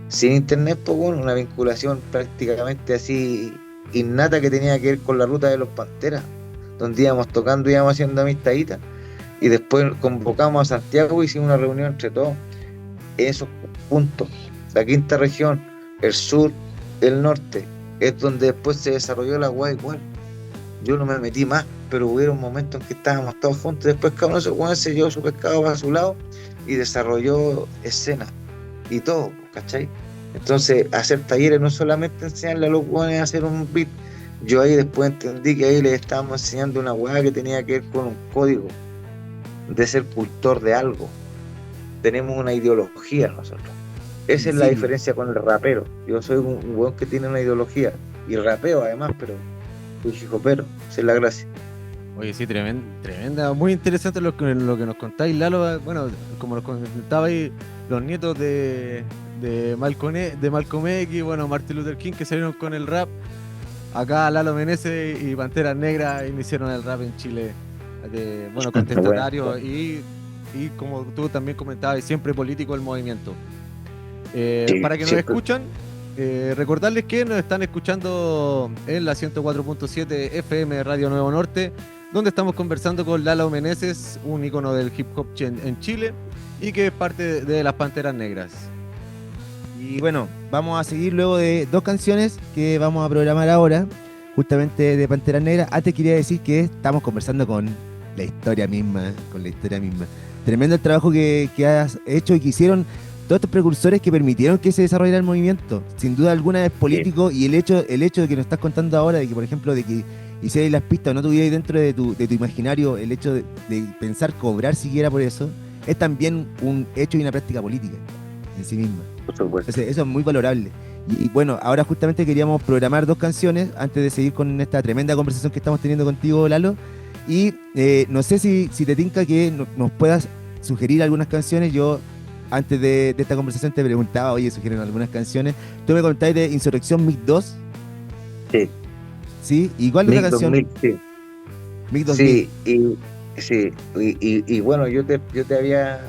sin internet, pues bueno, una vinculación prácticamente así innata que tenía que ver con la ruta de los Panteras, donde íbamos tocando, íbamos haciendo amistaditas, y después convocamos a Santiago y hicimos una reunión entre todos. Esos puntos, la quinta región, el sur, el norte, es donde después se desarrolló la weá igual. Yo no me metí más, pero hubieron momentos en que estábamos todos juntos, después cada uno se llevó su pescado para su lado y desarrolló escenas y todo, ¿cachai? Entonces, hacer talleres no solamente enseñarle a los hueones a hacer un beat. Yo ahí después entendí que ahí les estábamos enseñando una hueá que tenía que ver con un código de ser cultor de algo. Tenemos una ideología nosotros. Esa es la Sí. diferencia con el rapero. Yo soy un weón que tiene una ideología y rapeo además, pero soy hijopero, esa es la gracia. Oye, sí, tremenda, muy interesante lo que nos contáis, Lalo. Bueno, como nos comentabais, los nietos de Malcolm X, bueno, Martin Luther King, que salieron con el rap. Acá Lalo Meneses y Panteras Negras iniciaron el rap en Chile, bueno, contestatario y como tú también comentabas, siempre político el movimiento. Sí, Para que nos siempre. escuchan, recordarles que nos están escuchando en la 104.7 FM Radio Nuevo Norte, donde estamos conversando con Lalo Meneses, un ícono del hip hop en Chile y que es parte de las Panteras Negras. Y bueno, vamos a seguir luego de 2 canciones que vamos a programar ahora, justamente de Pantera Negra. Antes quería decir que estamos conversando con la historia misma, Tremendo el trabajo que has hecho y que hicieron todos estos precursores que permitieron que se desarrollara el movimiento. Sin duda alguna es político, y el hecho de que nos estás contando ahora, de que por ejemplo de que hicierais las pistas o no tuvierais dentro de tu imaginario el hecho de pensar cobrar siquiera por eso, es también un hecho y una práctica política en sí misma. Por supuesto. Entonces, eso es muy valorable. Y bueno, ahora justamente queríamos programar 2 canciones antes de seguir con esta tremenda conversación que estamos teniendo contigo, Lalo. Y no sé si te tinca que nos puedas sugerir algunas canciones. Yo, antes de esta conversación, te preguntaba, oye, sugieren algunas canciones. Tú me contabas de Insurrección MiG 2. Sí. ¿Sí? ¿Y cuál es la canción? Sí. MiG 2000. Sí, y bueno, yo te había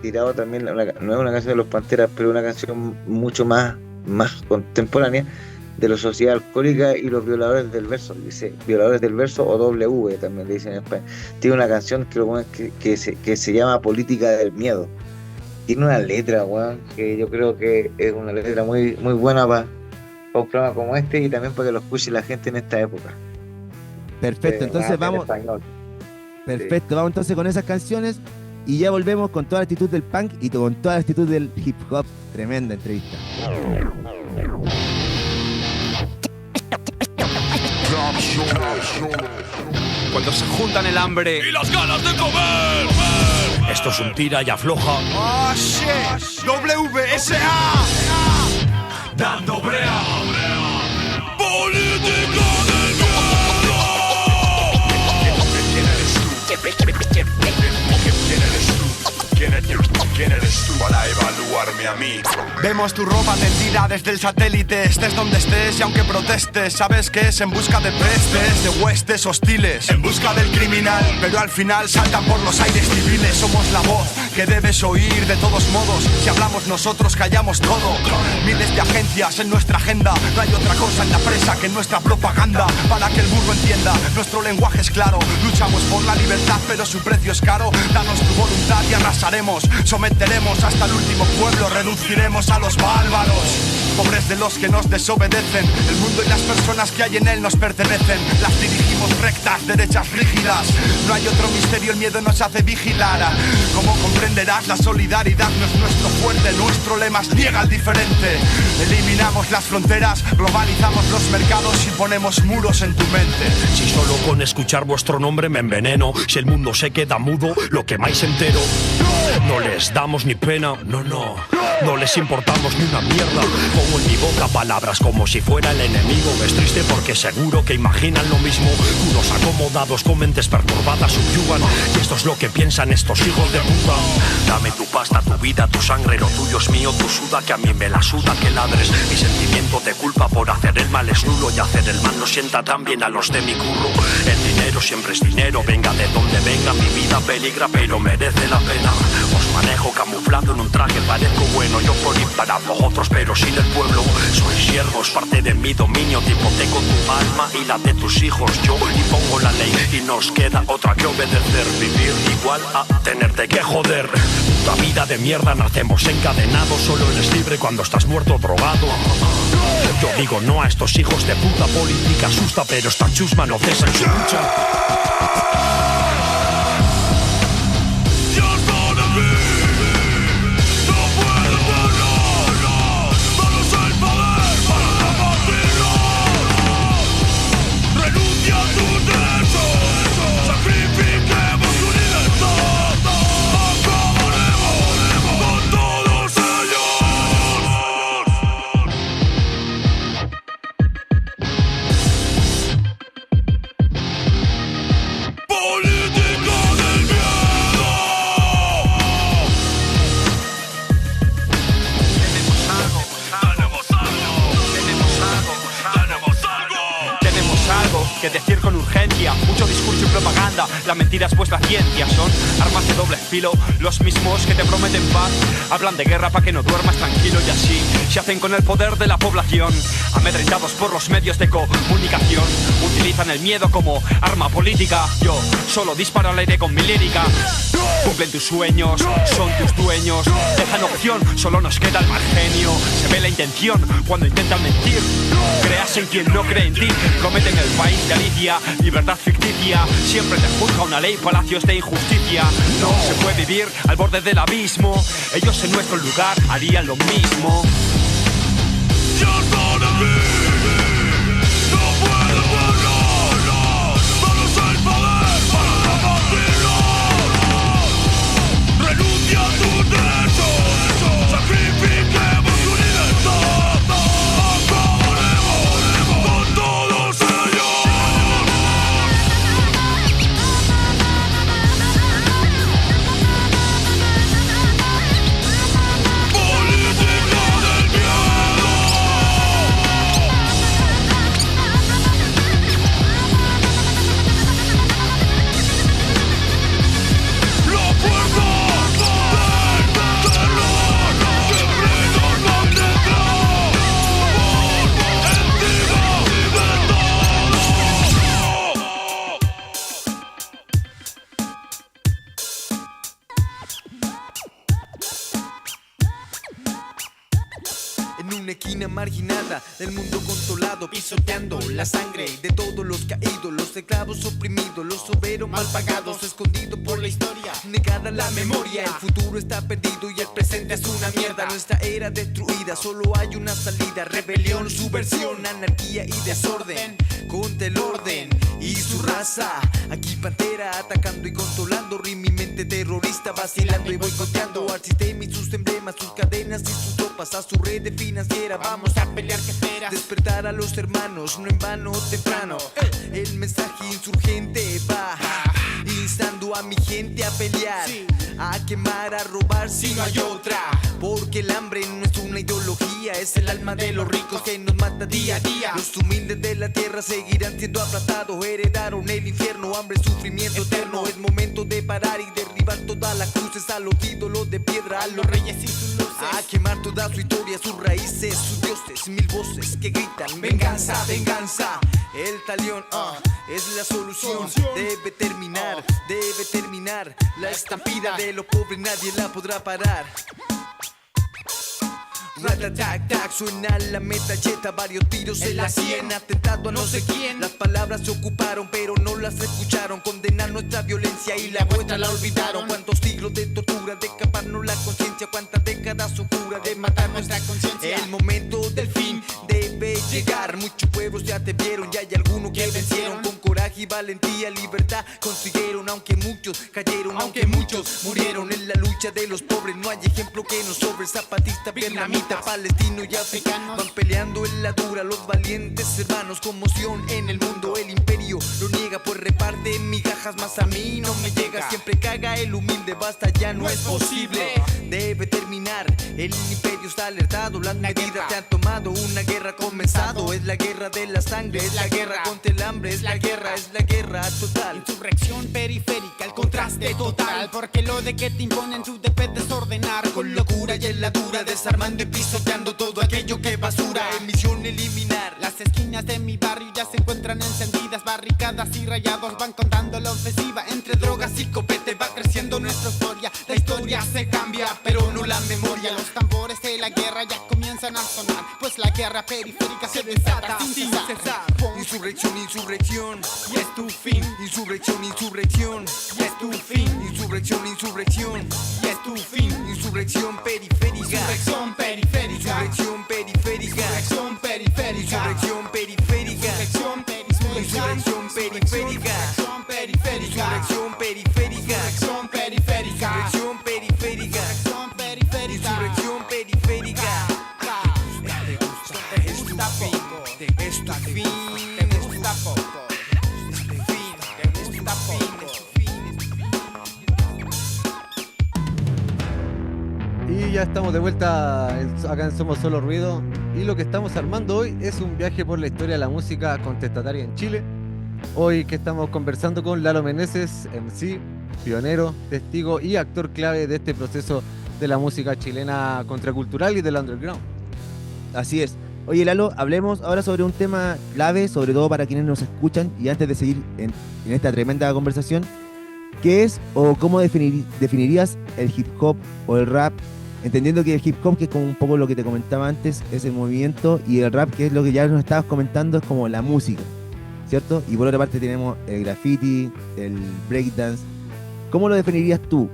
tirado también, no es una canción de los Panteras, pero una canción mucho más contemporánea, de la Sociedad Alcohólica y los Violadores del Verso. Dice Violadores del Verso, o W también le dicen en España. Tiene una canción que se llama Política del Miedo. Tiene una letra, weón, que yo creo que es una letra muy, muy buena para un programa como este, y también para que lo escuche la gente en esta época. Perfecto, entonces En vamos. español. Perfecto, vamos entonces con esas canciones y ya volvemos con toda la actitud del punk y con toda la actitud del hip hop. Tremenda entrevista. Cuando se juntan el hambre Y las ganas de comer. esto es un tira y afloja. Oh shit. WSA. Dando brea. Política del miedo. ¿Quién eres tú para evaluarme a mí? Vemos tu ropa tendida desde el satélite, estés donde estés y aunque protestes, sabes que es en busca de prestes, de huestes hostiles, en busca del criminal, pero al final saltan por los aires civiles. Somos la voz que debes oír de todos modos, si hablamos nosotros callamos todo. Miles de agencias en nuestra agenda, no hay otra cosa en la presa que nuestra propaganda. Para que el burro entienda, nuestro lenguaje es claro, luchamos por la libertad pero su precio es caro. Danos tu voluntad y arrasaremos, someteremos hasta el último pueblo, reduciremos a los bárbaros. Pobres de los que nos desobedecen, el mundo y las personas que hay en él nos pertenecen. Las dirigimos rectas, derechas rígidas, no hay otro misterio, el miedo nos hace vigilar. Como comprenderás, la solidaridad no es nuestro fuerte, nuestro lema es niega al diferente. Eliminamos las fronteras, globalizamos los mercados y ponemos muros en tu mente. Si solo con escuchar vuestro nombre me enveneno, si el mundo se queda mudo, lo quemáis entero. No les damos ni pena, no les importamos ni una mierda. Pongo en mi boca palabras como si fuera el enemigo. Es triste porque seguro que imaginan lo mismo. Unos acomodados con mentes perturbadas subyugan, y esto es lo que piensan estos hijos de puta. Dame tu pasta, tu vida, tu sangre, lo tuyo es mío, tu suda, que a mí me la suda que ladres. Mi sentimiento de culpa por hacer el mal es nulo, y hacer el mal no sienta tan bien a los de mi curro. El dinero siempre es dinero, venga de donde venga, mi vida peligra pero merece la pena. Os manejo camuflado en un traje, parezco bueno, yo por ir para vosotros pero sin el pueblo. Sois siervos, parte de mi dominio, te hipoteco tu alma y la de tus hijos. Yo impongo la ley y nos queda otra que obedecer. Vivir igual a tenerte que joder. Puta vida de mierda, nacemos encadenados, solo eres libre cuando estás muerto o drogado. Yo digo no a estos hijos de puta, política asusta pero esta chusma no cesa en su lucha. que decir con urgencia. Mucho discurso y propaganda, la mentira es pues la ciencia. Son armas de doble filo, los mismos que te prometen paz. Hablan de guerra para que no duermas tranquilo y así se hacen con el poder de la población. Amedrentados por los medios de comunicación, utilizan el miedo como arma política. Yo solo disparo al aire con mi lírica. Cumplen tus sueños, son tus dueños. Dejan opción, solo nos queda el mal genio. Se ve la intención cuando intentan mentir. Creas en quien no cree en ti. Prometen el país de Alicia, libertad ficticia. Siempre te juzga una ley, palacios de injusticia. No se puede vivir al borde del abismo. Ellos en nuestro lugar harían lo mismo. Renuncia a tus derechos, sacrifiquemos tu libertad. Acabaremos con todos ellos. Política del miedo. La fuerza del terror siempre nos mantendrá por encima de todo. En una esquina marginada del mundo controlado, pisoteando la sangre de todos los caídos, los esclavos oprimidos, los obreros mal pagados, escondidos por la historia, negada la memoria. El futuro está perdido y el presente es una mierda. Nuestra era destruida, solo hay una salida: rebelión, subversión, anarquía y desorden. Contra el orden y su raza, aquí Pantera atacando y controlando. Mi mente terrorista vacilando y boicoteando al sistema y sus emblemas, sus cadenas y sus tropas, a su red financiera. Vamos a pelear, ¿qué esperas? Despertar a los hermanos, no en vano temprano. El mensaje insurgente va instando a mi gente a pelear, a quemar, a robar si no hay otra. Porque el hambre no es una ideología, es el alma de los ricos que nos mata día a día. Los humildes de la tierra seguirán siendo aplastados, heredaron el infierno, hambre, sufrimiento eterno. Es momento de parar y derribar todas las cruces, a los ídolos de piedra, a los reyes y sus luces, a quemar toda su historia, sus raíces, sus dioses, mil voces que gritan venganza, venganza. El talión es la solución, debe terminar la estampida de los pobres, nadie la podrá parar. Ratatac, tac, suena la metralleta, varios tiros en la sien, atentado a no sé quién. Las palabras se ocuparon pero no las escucharon, condenar nuestra violencia y la vuestra la olvidaron. Cuántos siglos de tortura, de escaparnos la conciencia, cuántas décadas oscuras de matar nuestra conciencia. El momento del fin debe llegar, muchos pueblos ya te vieron y hay algunos que vencieron. Con coraje y valentía, libertad consiguieron, aunque muchos cayeron, aunque muchos murieron. En la lucha de los pobres no hay ejemplo que nos sobre. Zapatista, vietnamita, palestino y africano van peleando en la dura los valientes hermanos. Conmoción en el mundo, el imperio lo niega, pues reparte migajas, más a mí no me llega. Siempre caga el humilde, basta, ya no es posible. Debe terminar, el imperio está alertado, las medidas te han tomado, una guerra ha comenzado. Es la guerra de la sangre, es la guerra contra el hambre, es la guerra total. Insurrección periférica, el contraste total, porque lo de que te imponen tú debes desordenar. Con locura y en la dura, desarmando y pisoteando todo aquello que es basura. En misión eliminar. Las esquinas de mi barrio ya se encuentran encendidas, barricadas y rayados van contando la ofensiva. Entre drogas y copete va creciendo nuestra historia. La historia se cambia, pero no la memoria. Los tambores de la guerra ya comienzan a sonar, pues la guerra periférica se desata sin cesar. Insurrección, insurrección, y es tu fin. Insurrección, insurrección, y es tu fin. Insurrección, insurrección, y es tu fin. Insurrección periférica. Insurrección periférica. Insurrección periférica. Insurrección periférica. Insurrección periférica. Insurrección periférica. Insurrección periférica. Insurrección periférica. Insurrección periférica. Insurrección periférica. Insurrección periférica. Insurrección periférica. Insurrección periférica. Es tu poco. Es tu fin. Te gusta poco. Te gusta poco. Y ya estamos de vuelta acá en Somos Solo Ruido. Y lo que estamos armando hoy es un viaje por la historia de la música contestataria en Chile. Hoy que estamos conversando con Lalo Meneses, MC, pionero, testigo y actor clave de este proceso de la música chilena contracultural y del underground. Así es. Oye, Lalo, hablemos ahora sobre un tema clave, sobre todo para quienes nos escuchan, y antes de seguir en esta tremenda conversación, ¿qué es o cómo definirías el hip hop o el rap? Entendiendo que el hip hop, que es como un poco lo que te comentaba antes, es el movimiento, y el rap, que es lo que ya nos estabas comentando, es como la música, ¿cierto? Y por otra parte tenemos el graffiti, el breakdance. ¿Cómo lo definirías tú?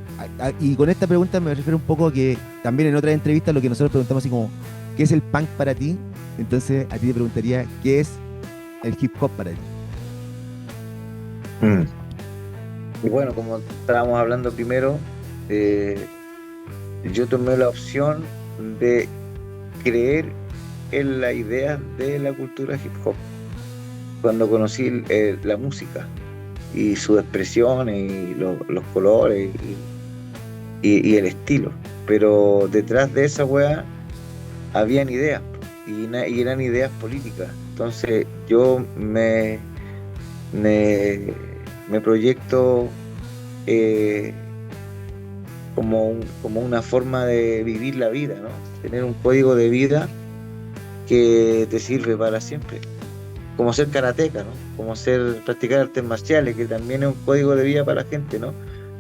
Y con esta pregunta me refiero un poco a que también en otras entrevistas lo que nosotros preguntamos así como, ¿qué es el punk para ti? Entonces a ti te preguntaría, ¿qué es el hip hop para ti? Y bueno, como estábamos hablando primero, yo tomé la opción de creer en la idea de la cultura hip hop cuando conocí la música y sus expresiones y los colores y el estilo. Pero detrás de esa weá habían ideas y eran ideas políticas. Entonces yo me proyecto como una forma de vivir la vida, ¿no? Tener un código de vida que te sirve para siempre. Como ser karateca, ¿no? Como practicar artes marciales, que también es un código de vida para la gente, ¿no?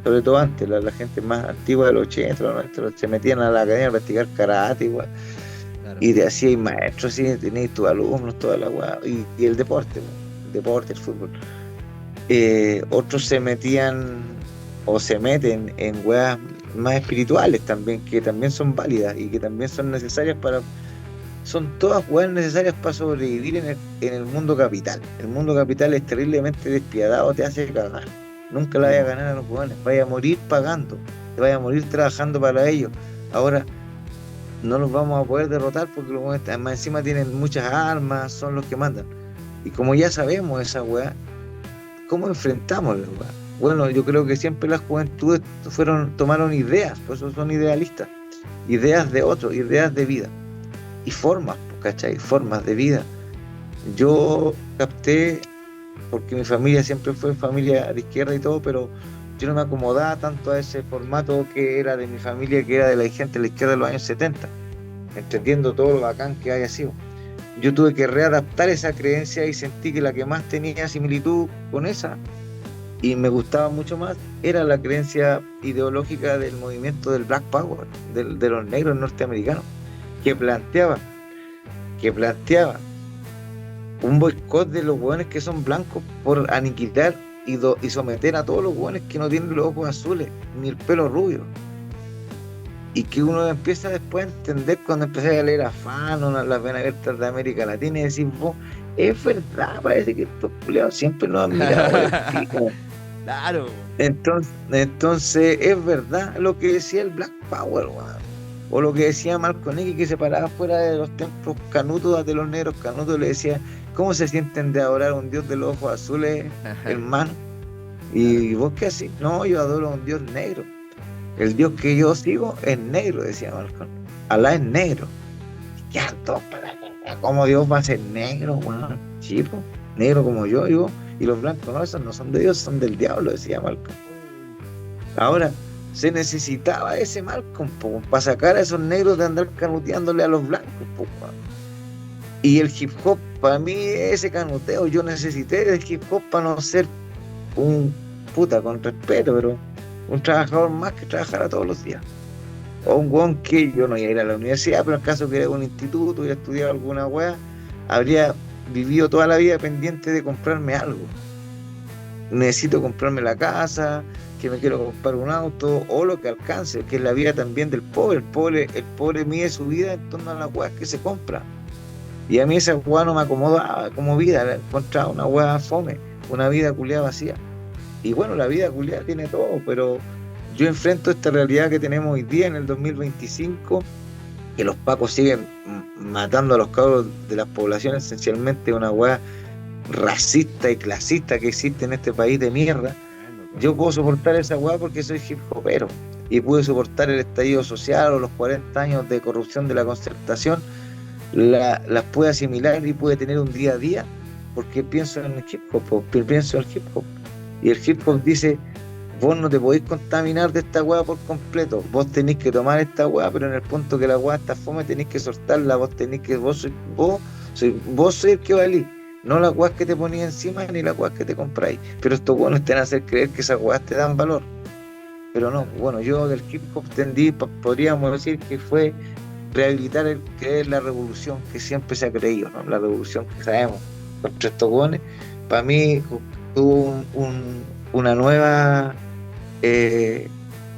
Sobre todo antes, la gente más antigua de los 80, los nuestros, se metían a la academia a practicar karate igual. Claro. Y te hacíais maestros, así, tenéis tus alumnos, toda la weá, y el deporte, ¿no? El deporte, el fútbol. Otros se metían o se meten en weas más espirituales también, que también son válidas y que también son necesarias son todas weas necesarias para sobrevivir en el mundo capital. El mundo capital es terriblemente despiadado, te hace cagar. Nunca la vaya a ganar a los weones, vaya a morir pagando, te vaya a morir trabajando para ellos. Ahora no los vamos a poder derrotar porque los weones más encima tienen muchas armas, son los que mandan. Y como ya sabemos esa wea, ¿cómo enfrentamos la wea? Bueno, yo creo que siempre las juventudes tomaron ideas, por eso son idealistas, ideas de otros, ideas de vida y formas, ¿cachai? Formas de vida. Yo capté, porque mi familia siempre fue familia de izquierda y todo, pero yo no me acomodaba tanto a ese formato que era de mi familia, que era de la gente de la izquierda de los años 70, entendiendo todo lo bacán que haya sido. Yo tuve que readaptar esa creencia y sentí que la que más tenía similitud con esa y me gustaba mucho más era la creencia ideológica del movimiento del Black Power, de los negros norteamericanos, que planteaba un boicot de los hueones que son blancos por aniquilar y someter a todos los hueones que no tienen los ojos azules ni el pelo rubio. Y que uno empieza después a entender cuando empecé a leer a Fanon, las venas abiertas de América Latina, y decir, vos, es verdad, parece que estos culiados siempre nos han mirado el pico. Claro. Entonces es verdad lo que decía el Black Power, man. O lo que decía Malcolm X, que se paraba fuera de los templos canutos de los negros canutos, le decía, ¿cómo se sienten de adorar a un dios de los ojos azules, hermano? Y vos qué así, no, yo adoro a un dios negro. El dios que yo sigo es negro, decía Malcolm. Alá es negro. ¿Qué harto para cómo Dios va a ser negro, weón? Chico, negro como yo, y los blancos, no, esos no son de Dios, son del diablo, decía Malcolm. Ahora, se necesitaba ese Malcolm para sacar a esos negros de andar canuteándole a los blancos, y el hip hop, para mí, ese canuteo, yo necesité del hip hop para no ser un puta, con respeto, pero un trabajador más que trabajara todos los días. O un weón que yo no iba a ir a la universidad, pero en caso que era un instituto, hubiera estudiado alguna weá, habría vivido toda la vida pendiente de comprarme algo. Necesito comprarme la casa, que me quiero comprar un auto, o lo que alcance, que es la vida también del pobre. El pobre mide su vida en torno a las weas que se compra. Y a mí esa weá no me acomodaba como vida, encontraba una weá fome, una vida culiada vacía. Y bueno, la vida culiada tiene todo, pero yo enfrento esta realidad que tenemos hoy día en el 2025, que los pacos siguen matando a los cabros de las poblaciones, esencialmente una weá racista y clasista que existe en este país de mierda. Yo puedo soportar esa weá porque soy hip hopero y pude soportar el estallido social o los 40 años de corrupción de la Concertación, las pude asimilar y pude tener un día a día porque pienso en el hip hop, pienso en el hip hop. Y el hip hop dice, vos no te podéis contaminar de esta weá por completo, vos tenéis que tomar esta weá, pero en el punto que la weá está fome tenéis que soltarla, vos sois el que valís, no las weas que te ponías encima ni las weas que te compráis. Pero estos buenos te van a hacer creer que esas weas te dan valor. Pero no, bueno, yo del hip hop tendí, podríamos decir que fue rehabilitar creer la revolución que siempre se ha creído, ¿no? La revolución que sabemos, los tres tocones, para mí tuvo una nueva,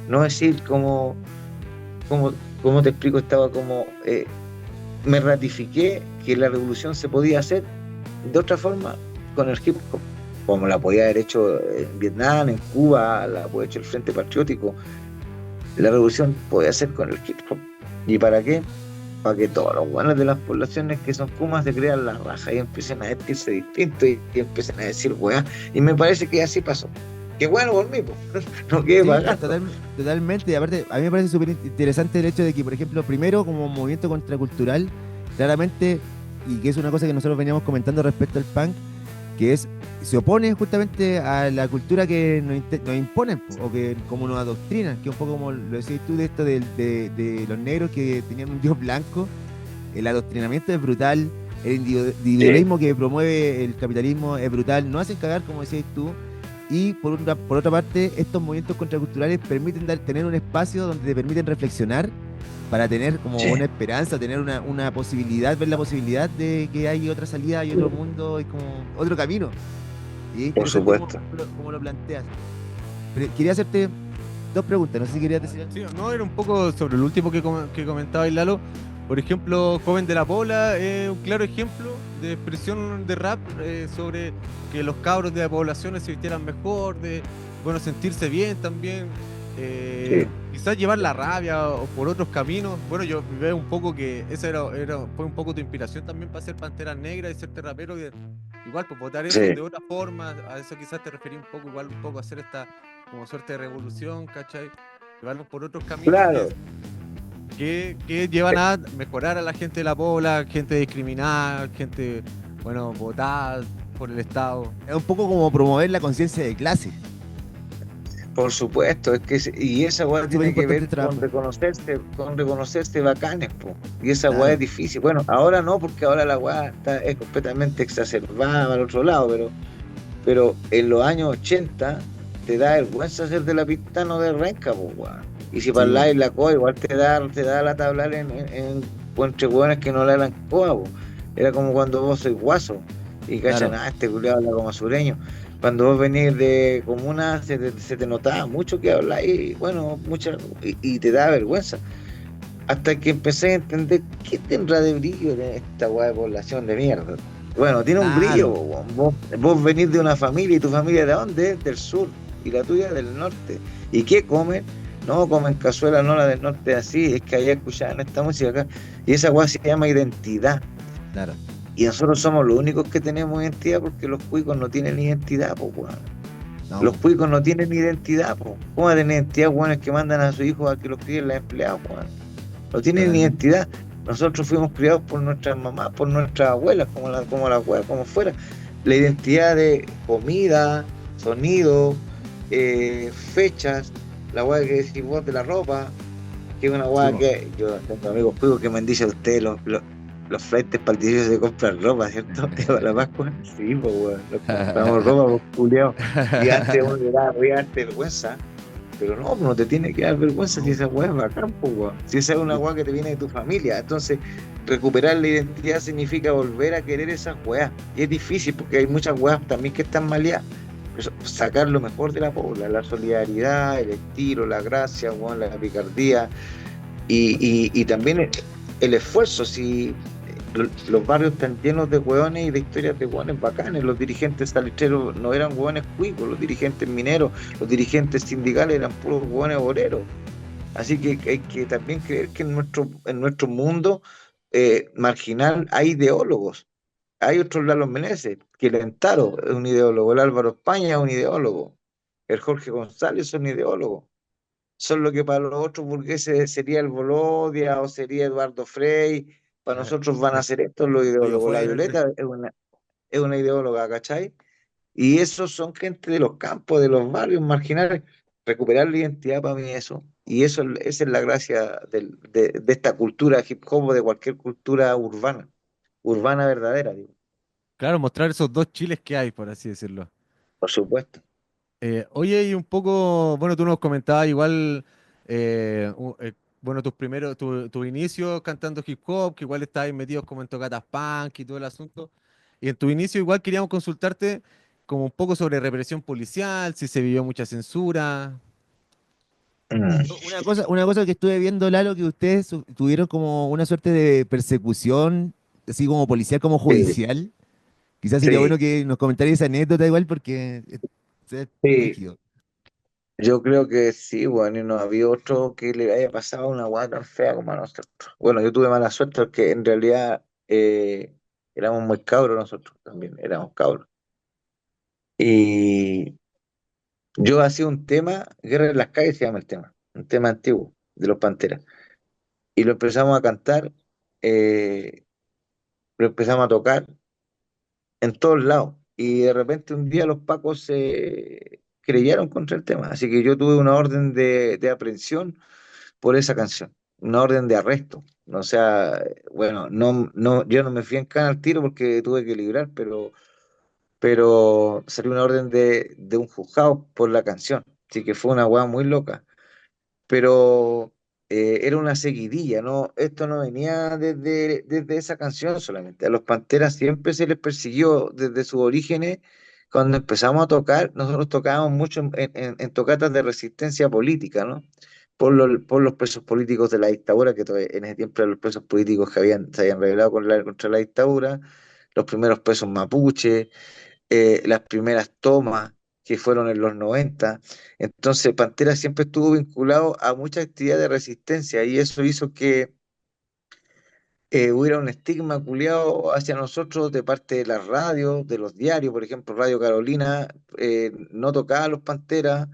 no decir como, ¿cómo te explico? Estaba como, me ratifiqué que la revolución se podía hacer de otra forma con el hip hop, como la podía haber hecho en Vietnam, en Cuba, la podía haber hecho el Frente Patriótico. La revolución podía hacer con el hip hop. ¿Y para qué? Para que todos los buenos de las poblaciones que son kumas se crean la raja y empiecen a vestirse distinto y empiecen a decir weá. Y me parece que así pasó. Qué bueno por mí, po. No quede Sí, pagando. totalmente. Y aparte, a mí me parece súper interesante el hecho de que, por ejemplo, primero, como movimiento contracultural, claramente, y que es una cosa que nosotros veníamos comentando respecto al punk, que se opone justamente a la cultura que nos imponen, po, o que como nos adoctrinan, que es un poco como lo decías tú de esto de los negros que tenían un dios blanco. El adoctrinamiento es brutal, el individualismo que promueve el capitalismo es brutal, no hacen cagar, como decías tú. Y por otra parte, estos movimientos contraculturales permiten tener un espacio donde te permiten reflexionar para tener como Sí. una esperanza, tener una posibilidad, ver la posibilidad de que hay otra salida, hay otro mundo, hay como otro camino. Y es Por interesante supuesto. cómo lo planteas. Pero quería hacerte dos preguntas, no sé si querías decir algo. Sí, no, era un poco sobre lo último que comentaba Lalo. Por ejemplo, Joven de la Pola es un claro ejemplo de expresión de rap sobre que los cabros de la población se vistieran mejor, de bueno, sentirse bien también. Sí. Quizás llevar la rabia o por otros caminos. Bueno, yo veo un poco que esa fue un poco tu inspiración también para ser Panteras Negras y ser rapero. Igual, pues votar eso Sí. de otra forma, a eso quizás te referí un poco, igual un poco a hacer esta como suerte de revolución, ¿cachai? Llevarlos por otros caminos Claro. que llevan a mejorar a la gente de la pobla, gente discriminada, gente, bueno, votada por el Estado. Es un poco como promover la conciencia de clase. Por supuesto, es que y esa weá Súper tiene que importante ver el trabajo. con reconocerse bacanes, po. Y esa Claro. weá es difícil. Bueno, ahora no, porque ahora la weá es completamente exacerbada al otro lado, pero en los años 80 te da vergüenza ser de la Pintano de Renca, po, weón. Y si parláis la coa, igual te da la tabla entre weones que no le dan coa, po. Era como cuando vos sois guaso y cachan, Claro. este culiado habla como sureño. Cuando vos venís de comuna, se te notaba mucho que habláis, bueno, y te da vergüenza. Hasta que empecé a entender qué tendrá de brillo en esta weá de población de mierda. Bueno, tiene un Claro. brillo, weón. Vos venís de una familia, y tu familia ¿de dónde es? Del sur, y la tuya del norte. ¿Y qué comen? No comen cazuela, no la del norte así, es que allá escuchaban esta música acá. Y esa weá se llama identidad. Claro. Y nosotros somos los únicos que tenemos identidad porque los cuicos no tienen identidad, pues, weón. No. Los cuicos no tienen identidad, po. ¿Cómo van a tener identidad, weones que mandan a sus hijos a que los críen las empleadas, weón? No tienen Totalmente. identidad. Nosotros fuimos criados por nuestras mamás, por nuestras abuelas, como las weas, como fuera. La identidad de comida, sonido, fechas, la wea que decís vos de la ropa, que es una wea Sí, po. que yo tengo amigos cuicos que me han dicho a ustedes los flaites para el 18 se compran ropa, ¿cierto? Para la Pascua, sí, pues weón, nos compramos ropa, pues culiao. Y antes uno le daba vergüenza, pero no te tiene que dar vergüenza si esa weá es bacán, pues weón. Si esa es una weá que te viene de tu familia, entonces recuperar la identidad significa volver a querer esas weas. Y es difícil porque hay muchas weas también que están maleadas. Pero sacar lo mejor de la pobla, la solidaridad, el estilo, la gracia, weón, la picardía y también el esfuerzo. Si los barrios están llenos de hueones y de historias de hueones bacanes. Los dirigentes salitreros no eran hueones cuicos, los dirigentes mineros, los dirigentes sindicales eran puros hueones obreros. Así que hay que también creer que en nuestro mundo marginal hay ideólogos. Hay otros Lalo Meneses, que el Entaro es un ideólogo, el Álvaro España es un ideólogo, el Jorge González es un ideólogo. Son lo que para los otros burgueses sería el Bolodia o sería Eduardo Frei. Para nosotros van a ser estos los Pollo ideólogos. La Fuerte. Violeta es una ideóloga, ¿cachai? Y esos son gente de los campos, de los barrios marginales. Recuperar la identidad para mí eso. Y eso, esa es la gracia de esta cultura hip hop o de cualquier cultura urbana, urbana verdadera, digo, Claro, mostrar esos dos Chiles que hay, por así decirlo. por supuesto. Oye, y un poco, bueno, tú nos comentabas igual, bueno, tu inicio cantando hip hop, que igual estabas metidos como en tocatas punk y todo el asunto. Y en tu inicio igual queríamos consultarte como un poco sobre represión policial, si se vivió mucha censura. Mm, Una cosa que estuve viendo, Lalo, que ustedes tuvieron como una suerte de persecución, así como policial, como sí, judicial. Quizás sería bueno sí, que nos comentarais esa anécdota igual porque es sí. brígido. Yo creo que sí, bueno, y no había otro que le haya pasado una hueá tan fea como a nosotros. Bueno, yo tuve mala suerte porque en realidad éramos muy cabros nosotros también, éramos cabros. Y yo hacía un tema, Guerra en las calles se llama el tema, un tema antiguo de los Panteras. Y lo empezamos a cantar, eh, lo empezamos a tocar en todos lados. Y de repente un día los pacos se creyeron contra el tema. Así que yo tuve una orden de aprehensión por esa canción, una orden de arresto. O sea, bueno, yo no me fui en cana al tiro porque tuve que librar, pero salió una orden de un juzgado por la canción. Así que fue una weá muy loca. Pero era una seguidilla, ¿no? Esto no venía desde esa canción solamente. A los Panteras siempre se les persiguió desde sus orígenes. Cuando empezamos a tocar, nosotros tocábamos mucho en tocatas de resistencia política, ¿no? Por los presos políticos de la dictadura, que en ese tiempo eran los presos políticos que se habían rebelado contra la dictadura, los primeros presos mapuche, las primeras tomas que fueron en los 90. Entonces, Pantera siempre estuvo vinculado a muchas actividades de resistencia y eso hizo que hubiera un estigma culiado hacia nosotros de parte de las radios, de los diarios, por ejemplo, Radio Carolina no tocaba a los Panteras,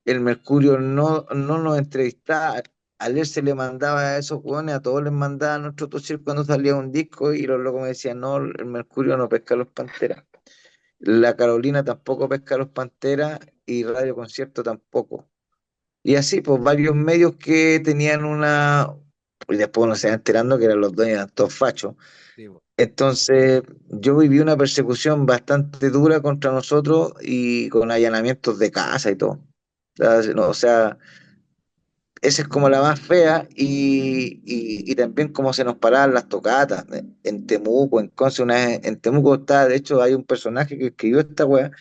el Mercurio no nos entrevistaba. A él se le mandaba a esos jóvenes, a todos les mandaba a nuestro tocher cuando salía un disco y los locos me decían, no, el Mercurio no pesca a los Panteras. La Carolina tampoco pesca a los Panteras y Radio Concierto tampoco. Y así, pues varios medios que tenían una. Y después uno se va enterando que eran los dueños de estos fachos. Sí, po. Entonces, yo viví una persecución bastante dura contra nosotros y con allanamientos de casa y todo. O sea, esa es como la más fea y también como se nos paraban las tocatas en Temuco, en Conce, una vez en Temuco está, de hecho hay un personaje que escribió esta weá,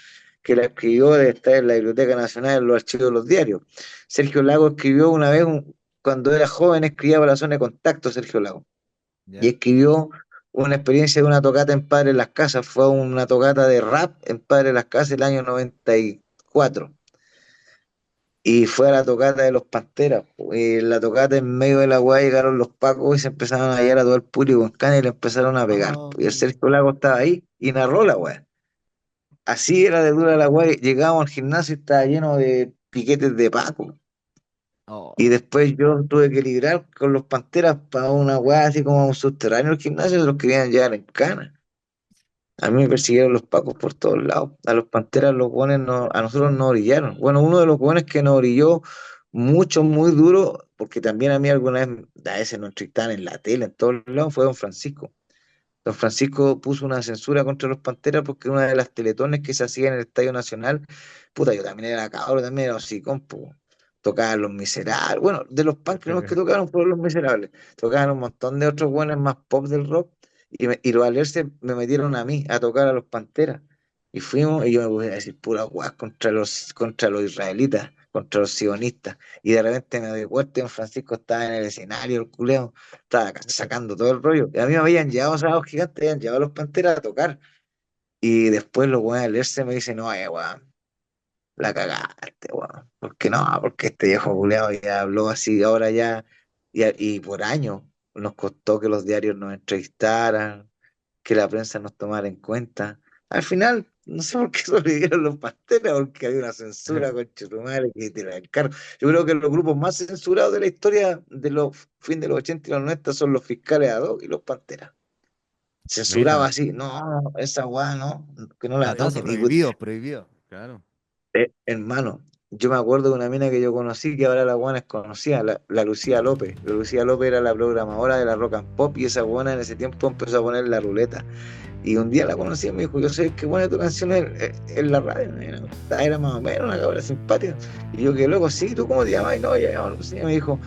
que la escribió de estar en la Biblioteca Nacional en los archivos de los diarios. Sergio Lago escribió una vez, cuando era joven, escribía para la zona de contacto Sergio Lago, y ¿Ya? escribió una experiencia de una tocata en Padre Las Casas, fue una tocata de rap en Padre Las Casas el año 94. Y fue a la tocata de los Panteras, po. Y en la tocata en medio de la weá llegaron los pacos y se empezaron a hallar a todo el público con caña y le empezaron a pegar, Ah, po. Y el Sergio Lago estaba ahí y narró la weá. Así era de dura la weá. Llegábamos al gimnasio y estaba lleno de piquetes de paco. oh. Y después yo tuve que librar con los Panteras para una weá así como un subterráneo del gimnasio, se los querían llevar en cana. A mí me persiguieron los pacos por todos lados. A los Panteras, los buenos no, a nosotros nos orillaron. Bueno, uno de los buenos que nos orilló mucho, muy duro, porque también a mí alguna vez, a veces nos entrevistaban en la tele, en todos lados, fue don Francisco. Don Francisco puso una censura contra los Panteras porque una de las teletones que se hacía en el Estadio Nacional, puta, yo también era cabro, también era hocicón, po. Tocaban Los Miserables. Bueno, de los punk los que tocaron fueron Los Miserables. Tocaban un montón de otros buenos más pop del rock y los alerces me metieron a mí a tocar a los Panteras. Y fuimos, y yo me puse a decir pura guas contra los israelitas, contra los sionistas. Y de repente me doy vuelta y don Francisco estaba en el escenario, el culeo, estaba acá sacando todo el rollo. Y a mí me habían llevado a Sábados Gigantes, habían llevado a los Panteras a tocar. Y después los weones del alerce me dicen, no, weón, la cagaste, weón. ¿Por qué no? Porque este viejo culeado ya habló así, ahora ya, y por años nos costó que los diarios nos entrevistaran, que la prensa nos tomara en cuenta. Al final, no sé por qué sobrevivieron los Panteras, porque había una censura con Chetumare que te la encargo. Yo creo que los grupos más censurados de la historia de los fin de los 80 y los 90 son los Fiscales ad hoc y los Panteras. censuraba así, no, esa weá no, que no la Claro, toquen. prohibido, claro. Hermano, yo me acuerdo de una mina que yo conocí, que ahora la buena es conocida, la Lucía López. La Lucía López era la programadora de la Rock and Pop y esa buena en ese tiempo empezó a poner la ruleta. Y un día la conocí y me dijo, yo sé qué buena tu canción en la radio. Era más o menos una cabra simpática. Y yo, que loco, sí, ¿tú cómo te llamas? Y no, ya llamo Lucía, me dijo.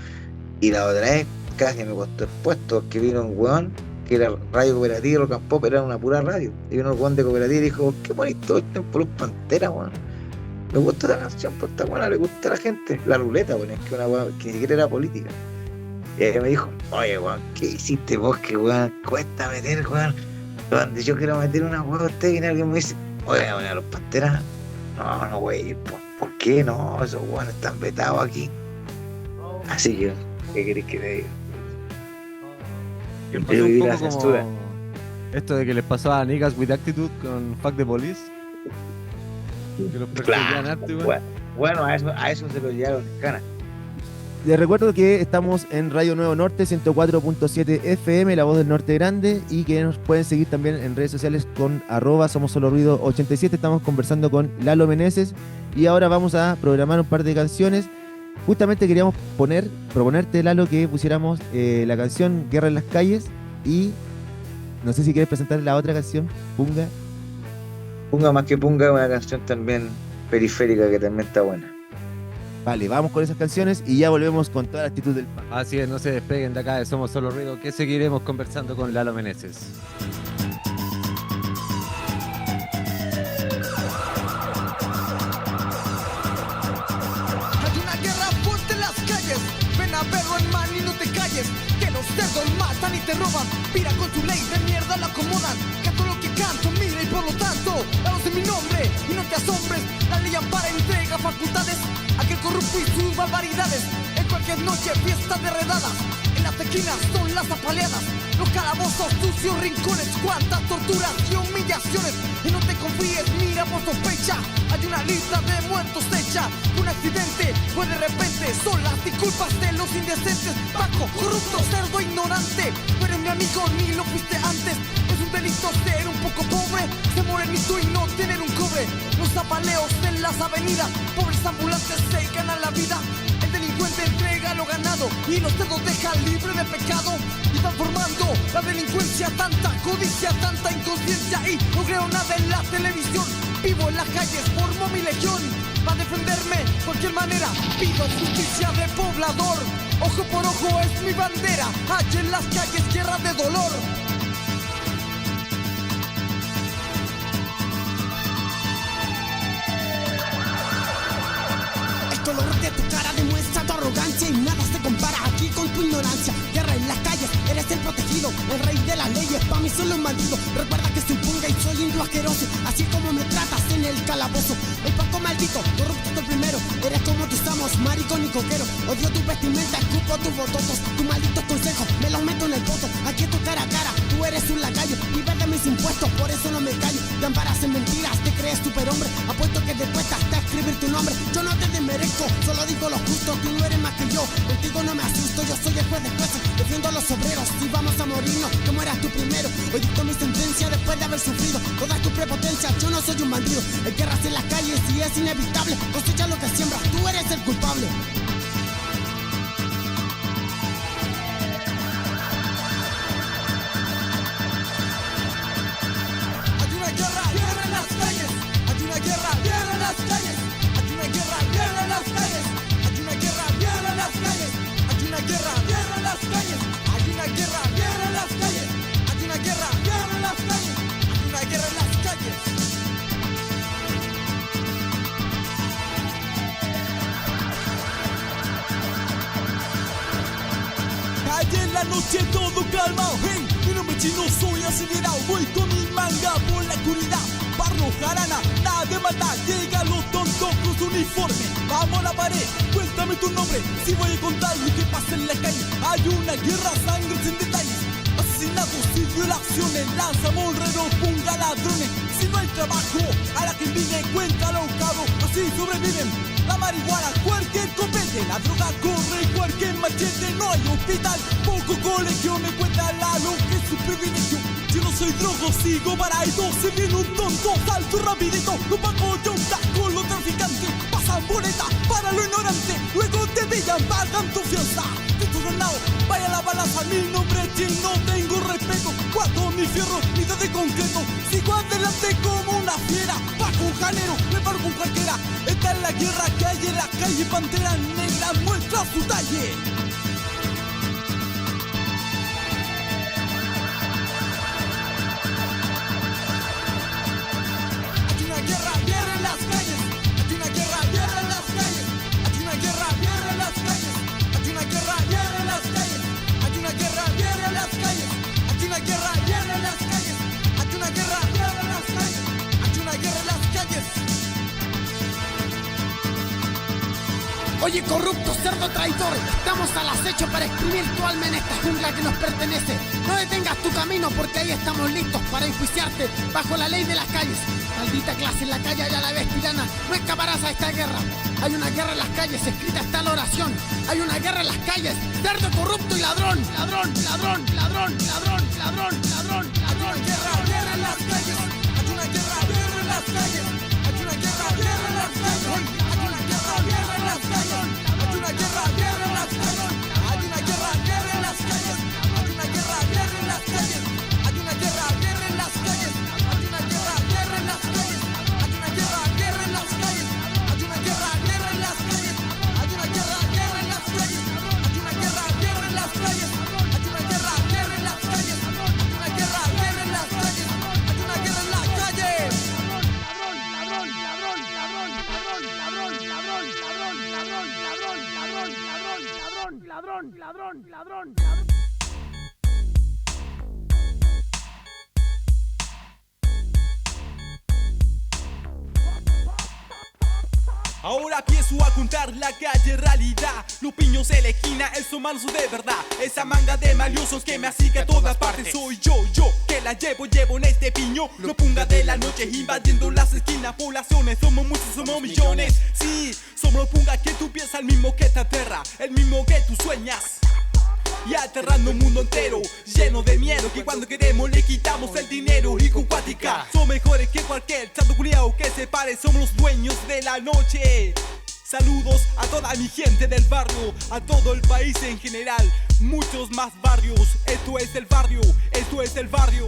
Y la otra vez casi me costó el puesto, que vino un weón, que era Radio Cooperativa y Rock and Pop, era una pura radio. Y vino el weón de Cooperativa y dijo, qué bonito todo el tiempo los Panteras, weón. Me gustó esta canción, pues está buena, le gusta a la gente. La ruleta, weón, es que una weón que ni siquiera era política. Y ella me dijo, oye, weón, ¿qué hiciste vos? Que weón, cuesta meter, weón. Donde yo quiero meter una hueá a usted y alguien me dice, oye, bueno, los Panteras, no, güey, ¿por qué no? Esos hueones están vetados aquí. Así que, ¿qué querés que te diga? Y Yo pasó un viví poco la censura. como esto de que les pasaba a Niggas with Attitude con Fuck the Police. Que los perseguían harto, igual. Bueno, a eso se lo llevaron en cana. Les recuerdo que estamos en Radio Nuevo Norte 104.7 FM, La Voz del Norte Grande, y que nos pueden seguir también en redes sociales con @SomosSoloRuido87. Estamos conversando con Lalo Meneses y ahora vamos a programar un par de canciones. Justamente queríamos proponerte, Lalo, que pusiéramos la canción Guerra en las Calles, y no sé si quieres presentar la otra canción, Punga. Punga más que Punga es una canción también periférica que también está buena. Vale, vamos con esas canciones y ya volvemos con toda la actitud del pan. Así es, no se despeguen de acá de Somos Solo Ruido, que seguiremos conversando con Lalo Meneses. Hay una guerra fuerte en las calles, ven a verlo, hermano, y no te calles. Que los cerdos matan y te roban, pira con tu ley de mierda la acomodan. Canto lo que canto, mira, y por lo tanto, daros en mi nombre y no te asombres. La ley ampara, entrega facultades, aquel corrupto y sus barbaridades. En cualquier noche, fiestas de redadas, en las esquinas son las apaleadas. Los calabozos, sucios rincones, cuantas torturas y humillaciones. Y no te confíes, mira por sospecha, hay una lista de muertos hecha. Un accidente fue de repente, son las disculpas de los indecentes. Paco, corrupto, cerdo, ignorante, no eres mi amigo ni lo fuiste antes. Es un delito ser un poco pobre, ser morenito y no tener un cobre. Los zapaleos en las avenidas, pobres ambulantes se ganan la vida. El delincuente entrega lo ganado y los cerdos dejan libre de pecado. Y van formando la delincuencia, tanta codicia, tanta inconsciencia. Y no creo nada en la televisión, vivo en las calles, formo mi legión. Para defenderme de cualquier manera, pido justicia de poblador. Ojo por ojo es mi bandera, hay en las calles guerra de dolor. El color de tu cara demuestra tu arrogancia y nada se compara aquí con tu ignorancia. Guerra en las calles, eres el protegido, el rey de las leyes, pa' mí solo un bandido. Recuerda que soy Punga y soy indio asqueroso, así como me tratas en el calabozo. El Paco maldito, corrupto el primero, eres como tus amos, maricón y coquero. Odio tu vestimenta, escupo tus bototos, tus malditos consejos, me los meto en el poto. Aquí tu cara a cara, tú eres un lacayo, vives de mis impuestos, por eso no me callo. Te amparas en mentiras, te crees superhombre, apuesto que te cuesta hasta escribir tu nombre. Yo no te desmerezco, solo digo lo justo, tú no eres más que yo, contigo no me asusto, yo soy el juez de jueces, defiendo a los obreros, si vamos a morirnos, que mueras tú primero. Hoy dicto mi sentencia después de haber sufrido toda tu prepotencia, yo no soy un bandido. Hay guerras en las calles y es inevitable, cosecha lo que siembras, tú eres el culpable. Hay una guerra, guerra en las calles. Hay una guerra, guerra en las calles. Hay una guerra, guerra en las calles. Hay una guerra, guerra en las calles. Hay una guerra, guerra en las calles. Hay una guerra, guerra en las calles. Hay una guerra, guerra en las calles. Hay una guerra en las calles. Calle en la noche todo calmado, hey, mi nombre chino soy acelerado, voy con mi manga por la oscuridad, barro, jarana, nada de matar, llega los tontos con su uniforme, vamos a la pared, cuéntame tu nombre, si voy a contar lo que pasa en la calle, hay una guerra, sangre sin detalles, asesinatos y violaciones. acciones, lanzamos reloj, punga ladrones. Si no hay trabajo, a la que envidia encuentra alojado. Así sobreviven la marihuana, cualquier copete, la droga corre, cualquier machete. No hay hospital, poco colegio, me cuenta la lo que es su privilegio. Yo no soy drogo, sigo parado. Si viene un tonto, salto rapidito. Lo pago yo, taco los traficantes. Pasan boleta para lo ignorante. Luego te pillan, pagan tu fianza. De todos lados, vaya la balanza. Mi nombre es Jim, no tengo respeto. Guardo mi fierro, mi de concreto. Sigo adelante como una fiera. Bajo un janero, me paro con cualquiera. Esta es la guerra que hay en la calle. Pantera negra muestra su talle. Guerra en las calles, hay una guerra, guerra en las calles, hay una guerra, guerra en las calles, hay una guerra, guerra en las calles, hay una guerra, guerra en las calles, hay una guerra, guerra en las calles, hay una guerra, guerra en las calles, hay una guerra en las calles. Oye, corrupto, cerdo traidor, estamos al acecho para exprimir tu alma en esta jungla que nos pertenece. No detengas tu camino porque ahí estamos listos para enjuiciarte bajo la ley de las calles. Maldita clase en la calle y a la vez tirana, no escaparás a esta guerra. Hay una guerra en las calles, escrita está la oración. Hay una guerra en las calles, cerdo corrupto y ladrón. Ladrón, ladrón, ladrón, ladrón, ladrón, ladrón. Hay una guerra, guerra en las calles. Hay una guerra, guerra en las calles. Hay una guerra, guerra en las calles. Hay una guerra, guerra en las calles. Hay una guerra, guerra en las calles. Hay una guerra, guerra en las calles. Hay una guerra, guerra en las calles. Hay una guerra, guerra en las calles. Hay una guerra, guerra en las calles. Hay una guerra, guerra en las calles. Hay una guerra, guerra en las calles. Hay una guerra, guerra en las calles. Hay una guerra, guerra en las calles. Hay una guerra, guerra en las calles. Hay una guerra, guerra en las calles. Hay una guerra en las calles. Ladrón, ladrón, ladrón, ladrón, ladrón, ladrón, ladrón, ladrón, ladrón, ladrón, ladrón, ladrón, ladrón, ladrón, ladrón. Ahora empiezo a contar la calle realidad. Los piños de la esquina, esos manos de verdad. Esa manga de maliosos que me asiga a todas partes. Soy yo, que la llevo en este piño. Los pungas de la noche invadiendo las esquinas. Poblaciones, somos muchos, somos millones. Sí, somos los pungas que tú piensas, el mismo que te aterra, el mismo que tú sueñas. Y aterrando un mundo entero, lleno de miedo, que cuando queremos le quitamos el dinero. Y con Cuática son mejores que cualquier chato culiao que se pare, somos los dueños de la noche. Saludos a toda mi gente del barrio, a todo el país en general, muchos más barrios. Esto es el barrio, esto es el barrio.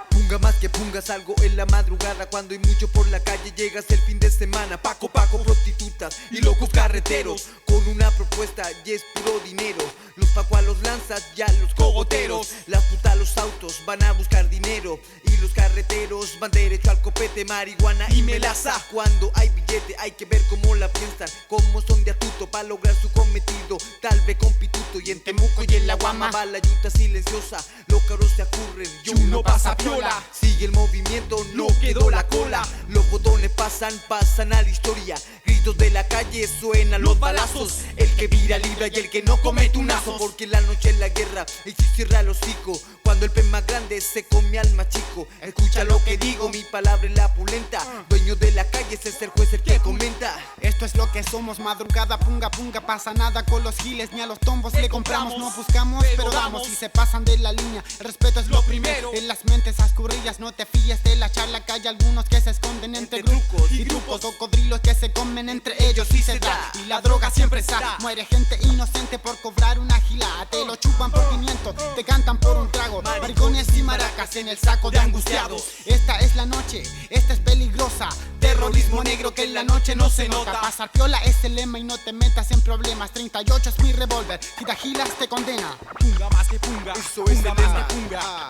Punga más que punga, salgo en la madrugada. Cuando hay mucho por la calle llegas el fin de semana. Paco, prostitutas y locos carreteros con una propuesta y es puro dinero. Los Paco a los lanzas, ya los cogoteros. Las putas a los autos van a buscar dinero. Y los carreteros van derecho al copete, marihuana y melaza. Cuando hay billete hay que ver cómo la piensan, cómo son de astuto para lograr su cometido. Tal vez con pituto y en Temuco y en la Guama va la yuta silenciosa. Los carros se acurren y uno pasa piola. Sigue el movimiento, no quedó la cola. Los botones pasan a la historia. Gritos de la calle, suenan los balazos. El que vira libra y el que no comete un aso. Porque la noche es la guerra y si cierra el hocico. Cuando el pez más grande se come al más chico. Escucha lo que digo, mi palabra es la pulenta. Dueño de la calle, ese es el juez el que comenta. Esto es lo que somos, madrugada, punga, pasa nada con los giles, ni a los tombos le compramos. No buscamos, pero damos, si se pasan de la línea, el respeto es lo primero. En las mentes ascurrillas, no te fíes de la charla, que hay algunos que se esconden entre grupos y grupos, cocodrilos que se comen entre ellos y se da. Y la droga siempre está, muere gente inocente por cobrar una gila. Te lo chupan por 500, te cantan por un trago, maricones y maracas en el saco de angustiados. Esta es la noche, esta es peligrosa, terrorismo negro que en la noche no se nota. Pasar piola es el lema y no te metas en problemas. 38 es mi revólver, si te gilas te condena. Punga más que punga, eso es el lema.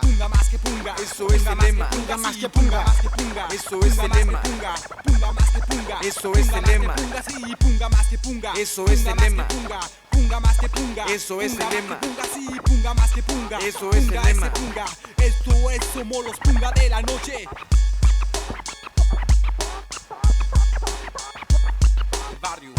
Punga más que punga, eso es el lema. Punga más que punga, eso es el lema. Punga más que punga, eso es el lema. Sí, punga más que punga, eso es el lema. Punga más que punga, eso es el lema. Punga sí, punga más que punga, eso es el lema. Esto es, somos los punga de la noche. Barrio.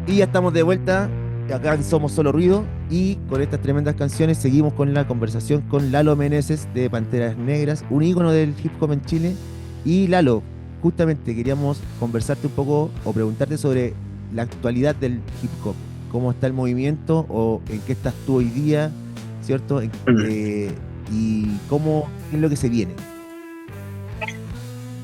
Y ya estamos de vuelta acá en Somos Solo Ruido, y con estas tremendas canciones seguimos con la conversación con Lalo Meneses de Panteras Negras, un ícono del hip hop en Chile. Y Lalo, justamente queríamos conversarte un poco o preguntarte sobre la actualidad del hip hop, cómo está el movimiento o en qué estás tú hoy día, ¿cierto? Y cómo es lo que se viene.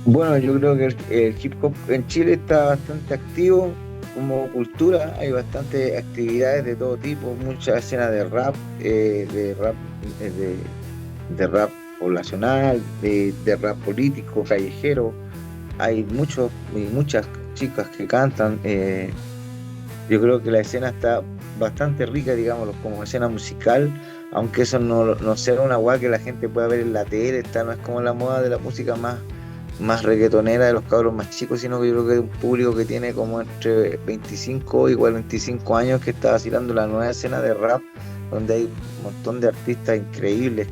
Bueno, yo creo que el hip hop en Chile está bastante activo como cultura, hay bastantes actividades de todo tipo, muchas escenas de rap, de rap poblacional, de rap político, callejero, hay muchas chicas que cantan, yo creo que la escena está bastante rica, digámoslo, como escena musical, aunque eso no sea una guay que la gente pueda ver en la tele, no es como la moda de la música más reggaetonera de los cabros más chicos, sino que yo creo que es un público que tiene como entre 25 y 45 años que está vacilando la nueva escena de rap, donde hay un montón de artistas increíbles,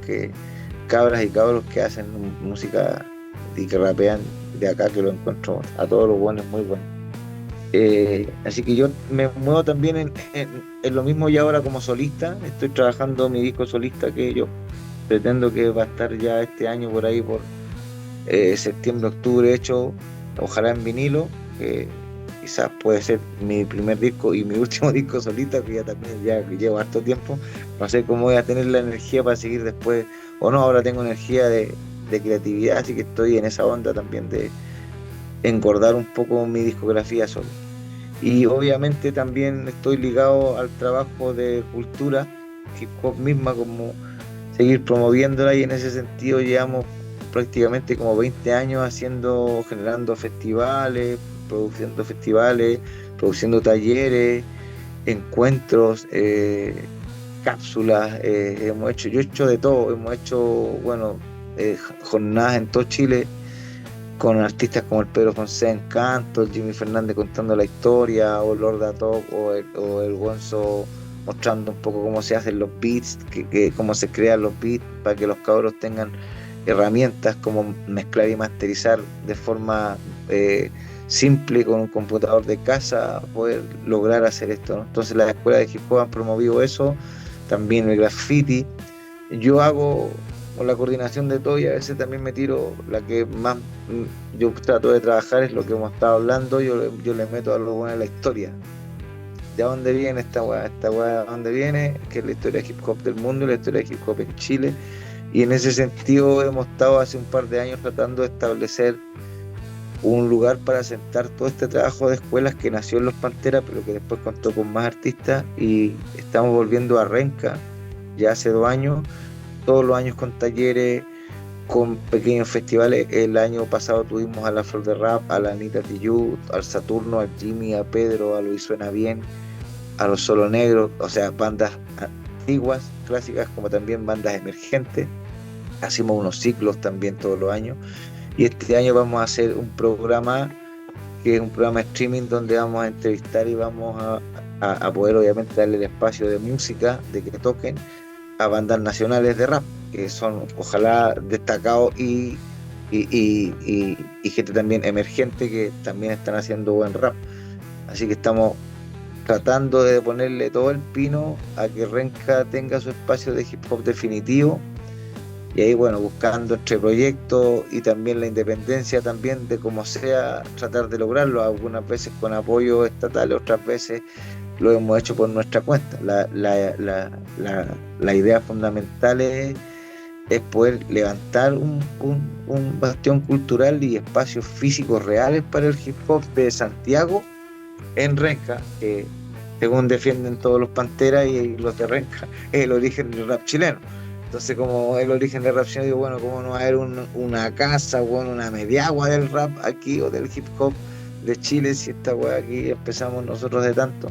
cabras y cabros que hacen música y que rapean de acá, que lo encuentro a todos los buenos muy buenos. Así que yo me muevo también en lo mismo ya ahora como solista, estoy trabajando mi disco solista, que yo pretendo que va a estar ya este año por ahí, por septiembre, octubre, hecho, ojalá en vinilo, que quizás puede ser mi primer disco y mi último disco solista, que ya llevo harto tiempo, no sé cómo voy a tener la energía para seguir después, o no, ahora tengo energía de creatividad, así que estoy en esa onda también de engordar un poco mi discografía solo. Y obviamente también estoy ligado al trabajo de cultura, hip hop misma, como seguir promoviéndola, y en ese sentido llevamos prácticamente como 20 años generando festivales, produciendo talleres, encuentros, cápsulas, yo he hecho de todo, hemos hecho, jornadas en todo Chile con artistas como el Pedro Fonseca en canto, el Jimmy Fernández contando la historia, o Lord Atok, o el Gonzo mostrando un poco cómo se hacen los beats, cómo se crean los beats, para que los cabros tengan herramientas como mezclar y masterizar de forma simple con un computador de casa, poder lograr hacer esto, ¿no? Entonces las escuelas de hip hop han promovido eso, también el graffiti. Yo hago con la coordinación de todo, y a veces también me tiro, la que más yo trato de trabajar es lo que hemos estado hablando, yo le meto a lo bueno de la historia. ¿De dónde viene esta weá? ¿De dónde viene? Que es la historia de hip hop del mundo y la historia de hip hop en Chile. Y en ese sentido hemos estado hace un par de años tratando de establecer un lugar para sentar todo este trabajo de escuelas que nació en Los Panteras, pero que después contó con más artistas, y estamos volviendo a Renca ya hace 2 años, todos los años con talleres, con pequeños festivales. El año pasado tuvimos a la Flor de Rap, a la Anita Tijoux, al Saturno, al Jimmy, a Pedro, a Luis Suena Bien, a los Solo Negros, o sea, bandas antiguas, clásicas, como también bandas emergentes. Hacemos unos ciclos también todos los años, y este año vamos a hacer un programa que es un programa de streaming donde vamos a entrevistar y vamos a poder obviamente darle el espacio de música, de que toquen a bandas nacionales de rap, que son ojalá destacados y gente también emergente que también están haciendo buen rap. Así que estamos tratando de ponerle todo el pino a que Renca tenga su espacio de hip hop definitivo, y ahí buscando entre proyectos y también la independencia también de como sea, tratar de lograrlo, algunas veces con apoyo estatal, otras veces lo hemos hecho por nuestra cuenta. La idea fundamental es poder levantar un bastión cultural y espacios físicos reales para el hip hop de Santiago en Renca, que según defienden todos los Panteras y los de Renca, es el origen del rap chileno. Entonces, como el origen del rap chileno, digo, ¿cómo no va a haber una casa, una mediagua del rap aquí, o del hip hop de Chile, si esta weá aquí empezamos nosotros de tanto?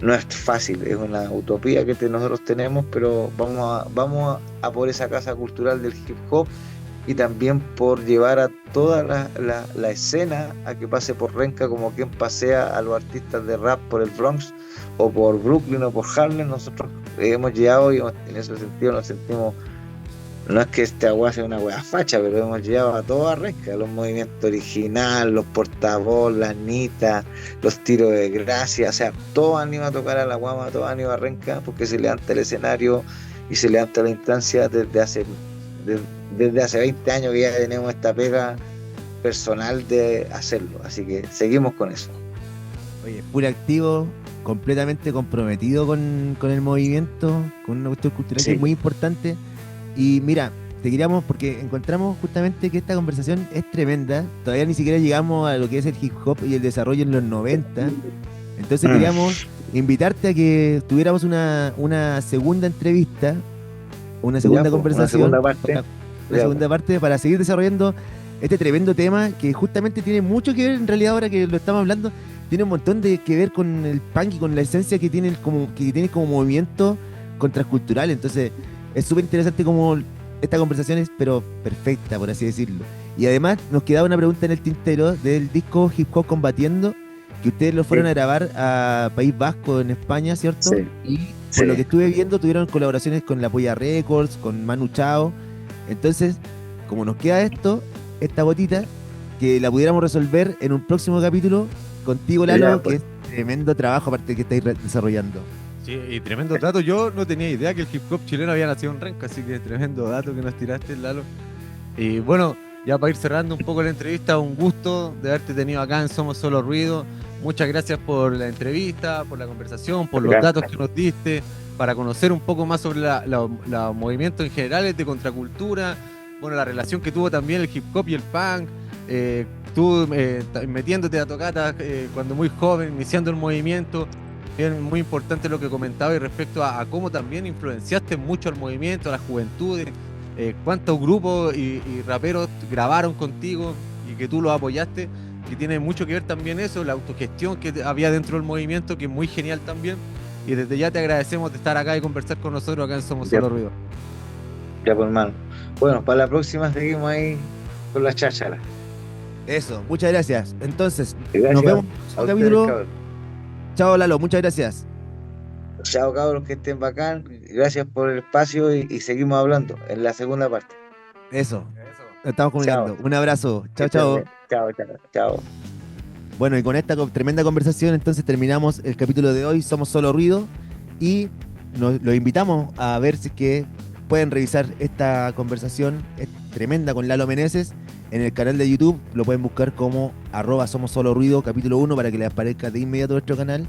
No es fácil, es una utopía que nosotros tenemos, pero vamos a por esa casa cultural del hip hop, y también por llevar a toda la escena a que pase por Renca, como quien pasea a los artistas de rap por el Bronx, o por Brooklyn, o por Harlem. Nosotros hemos llegado, y en ese sentido nos sentimos no es que esta weá sea una weá facha, pero hemos llevado a todo a Renca, los movimientos originales, los portavoz, las nitas, los tiros de gracia, o sea, todos han ido a tocar a la guama, todos han ido a Renca, porque se levanta el escenario y se levanta la instancia desde hace 20 años que ya tenemos esta pega personal de hacerlo, así que seguimos con eso. Oye, full activo, completamente comprometido con el movimiento, con una cuestión cultural que es muy importante. Y mira, te queríamos, porque encontramos justamente que esta conversación es tremenda, todavía ni siquiera llegamos a lo que es el hip hop y el desarrollo en los 90, entonces queríamos invitarte a que tuviéramos una segunda entrevista, una segunda conversación, una segunda parte para seguir desarrollando este tremendo tema que justamente tiene mucho que ver, en realidad ahora que lo estamos hablando, tiene un montón de que ver con el punk y con la esencia que tiene como movimiento contracultural. Entonces es súper interesante como esta conversación es pero perfecta, por así decirlo. Y además nos quedaba una pregunta en el tintero del disco Hip Hop Combatiendo, que ustedes lo fueron a grabar a País Vasco en España, ¿cierto? Y por lo que estuve viendo tuvieron colaboraciones con La Polla Records, con Manu Chao. Entonces, como nos queda esta gotita, que la pudiéramos resolver en un próximo capítulo contigo, Lalo, que es tremendo trabajo aparte que estáis desarrollando. Sí, y tremendo dato. Yo no tenía idea que el hip hop chileno había nacido en Renca, así que tremendo dato que nos tiraste, Lalo. Y bueno, ya para ir cerrando un poco la entrevista, un gusto de haberte tenido acá en Somos Solo Ruido. Muchas gracias por la entrevista, por la conversación, por los datos que nos diste, para conocer un poco más sobre los movimientos en general de contracultura, bueno, la relación que tuvo también el hip hop y el punk, tú metiéndote a tocatas cuando muy joven, iniciando el movimiento. Es muy importante lo que comentaba y respecto a cómo también influenciaste mucho al movimiento, a las juventudes, cuántos grupos y raperos grabaron contigo y que tú los apoyaste, que tiene mucho que ver también eso, la autogestión que había dentro del movimiento, que es muy genial también. Y desde ya te agradecemos de estar acá y conversar con nosotros acá en Somos Solo Ruido. Ya, pues, hermano. Bueno, para la próxima seguimos ahí con la cháchara. Eso, muchas gracias. Entonces, gracias. Nos vemos en el capítulo. Chao, Lalo, muchas gracias. Chao, cabros, que estén bacán. Gracias por el espacio y seguimos hablando en la segunda parte. Eso. Estamos comunicando. Chao. Un abrazo. Chao. Chao. Bueno, y con esta tremenda conversación entonces terminamos el capítulo de hoy, Somos Solo Ruido, y los invitamos a ver si es que pueden revisar esta conversación, es tremenda, con Lalo Meneses en el canal de YouTube. Lo pueden buscar como @Somos Solo Ruido capítulo 1 para que les aparezca de inmediato nuestro canal.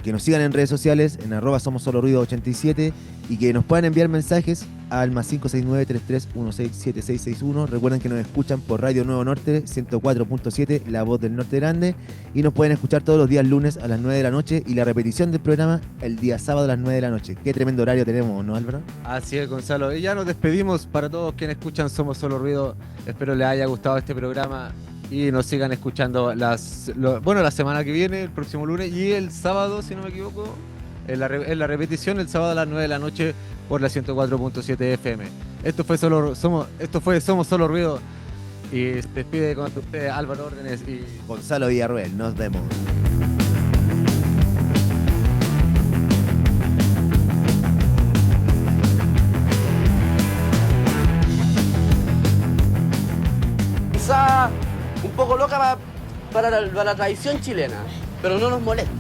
Que nos sigan en redes sociales en @Somos Solo Ruido 87 y que nos puedan enviar mensajes al +569 33167661. Recuerden que nos escuchan por Radio Nuevo Norte 104.7, La Voz del Norte Grande, y nos pueden escuchar todos los días lunes a las 9 de la noche y la repetición del programa el día sábado a las 9 de la noche. Qué tremendo horario tenemos, ¿no, Álvaro? Así es, Gonzalo. Y ya nos despedimos para todos quienes escuchan Somos Solo Ruido. Espero les haya gustado este programa y nos sigan escuchando la semana que viene, el próximo lunes, y el sábado, si no me equivoco, en la repetición el sábado a las 9 de la noche por la 104.7 FM. Esto fue Somos Solo Ruido, y se despide con ustedes Álvaro Órdenes y Gonzalo Villarroel. Nos vemos. Quizá un poco loca para la tradición chilena, pero no nos molesta.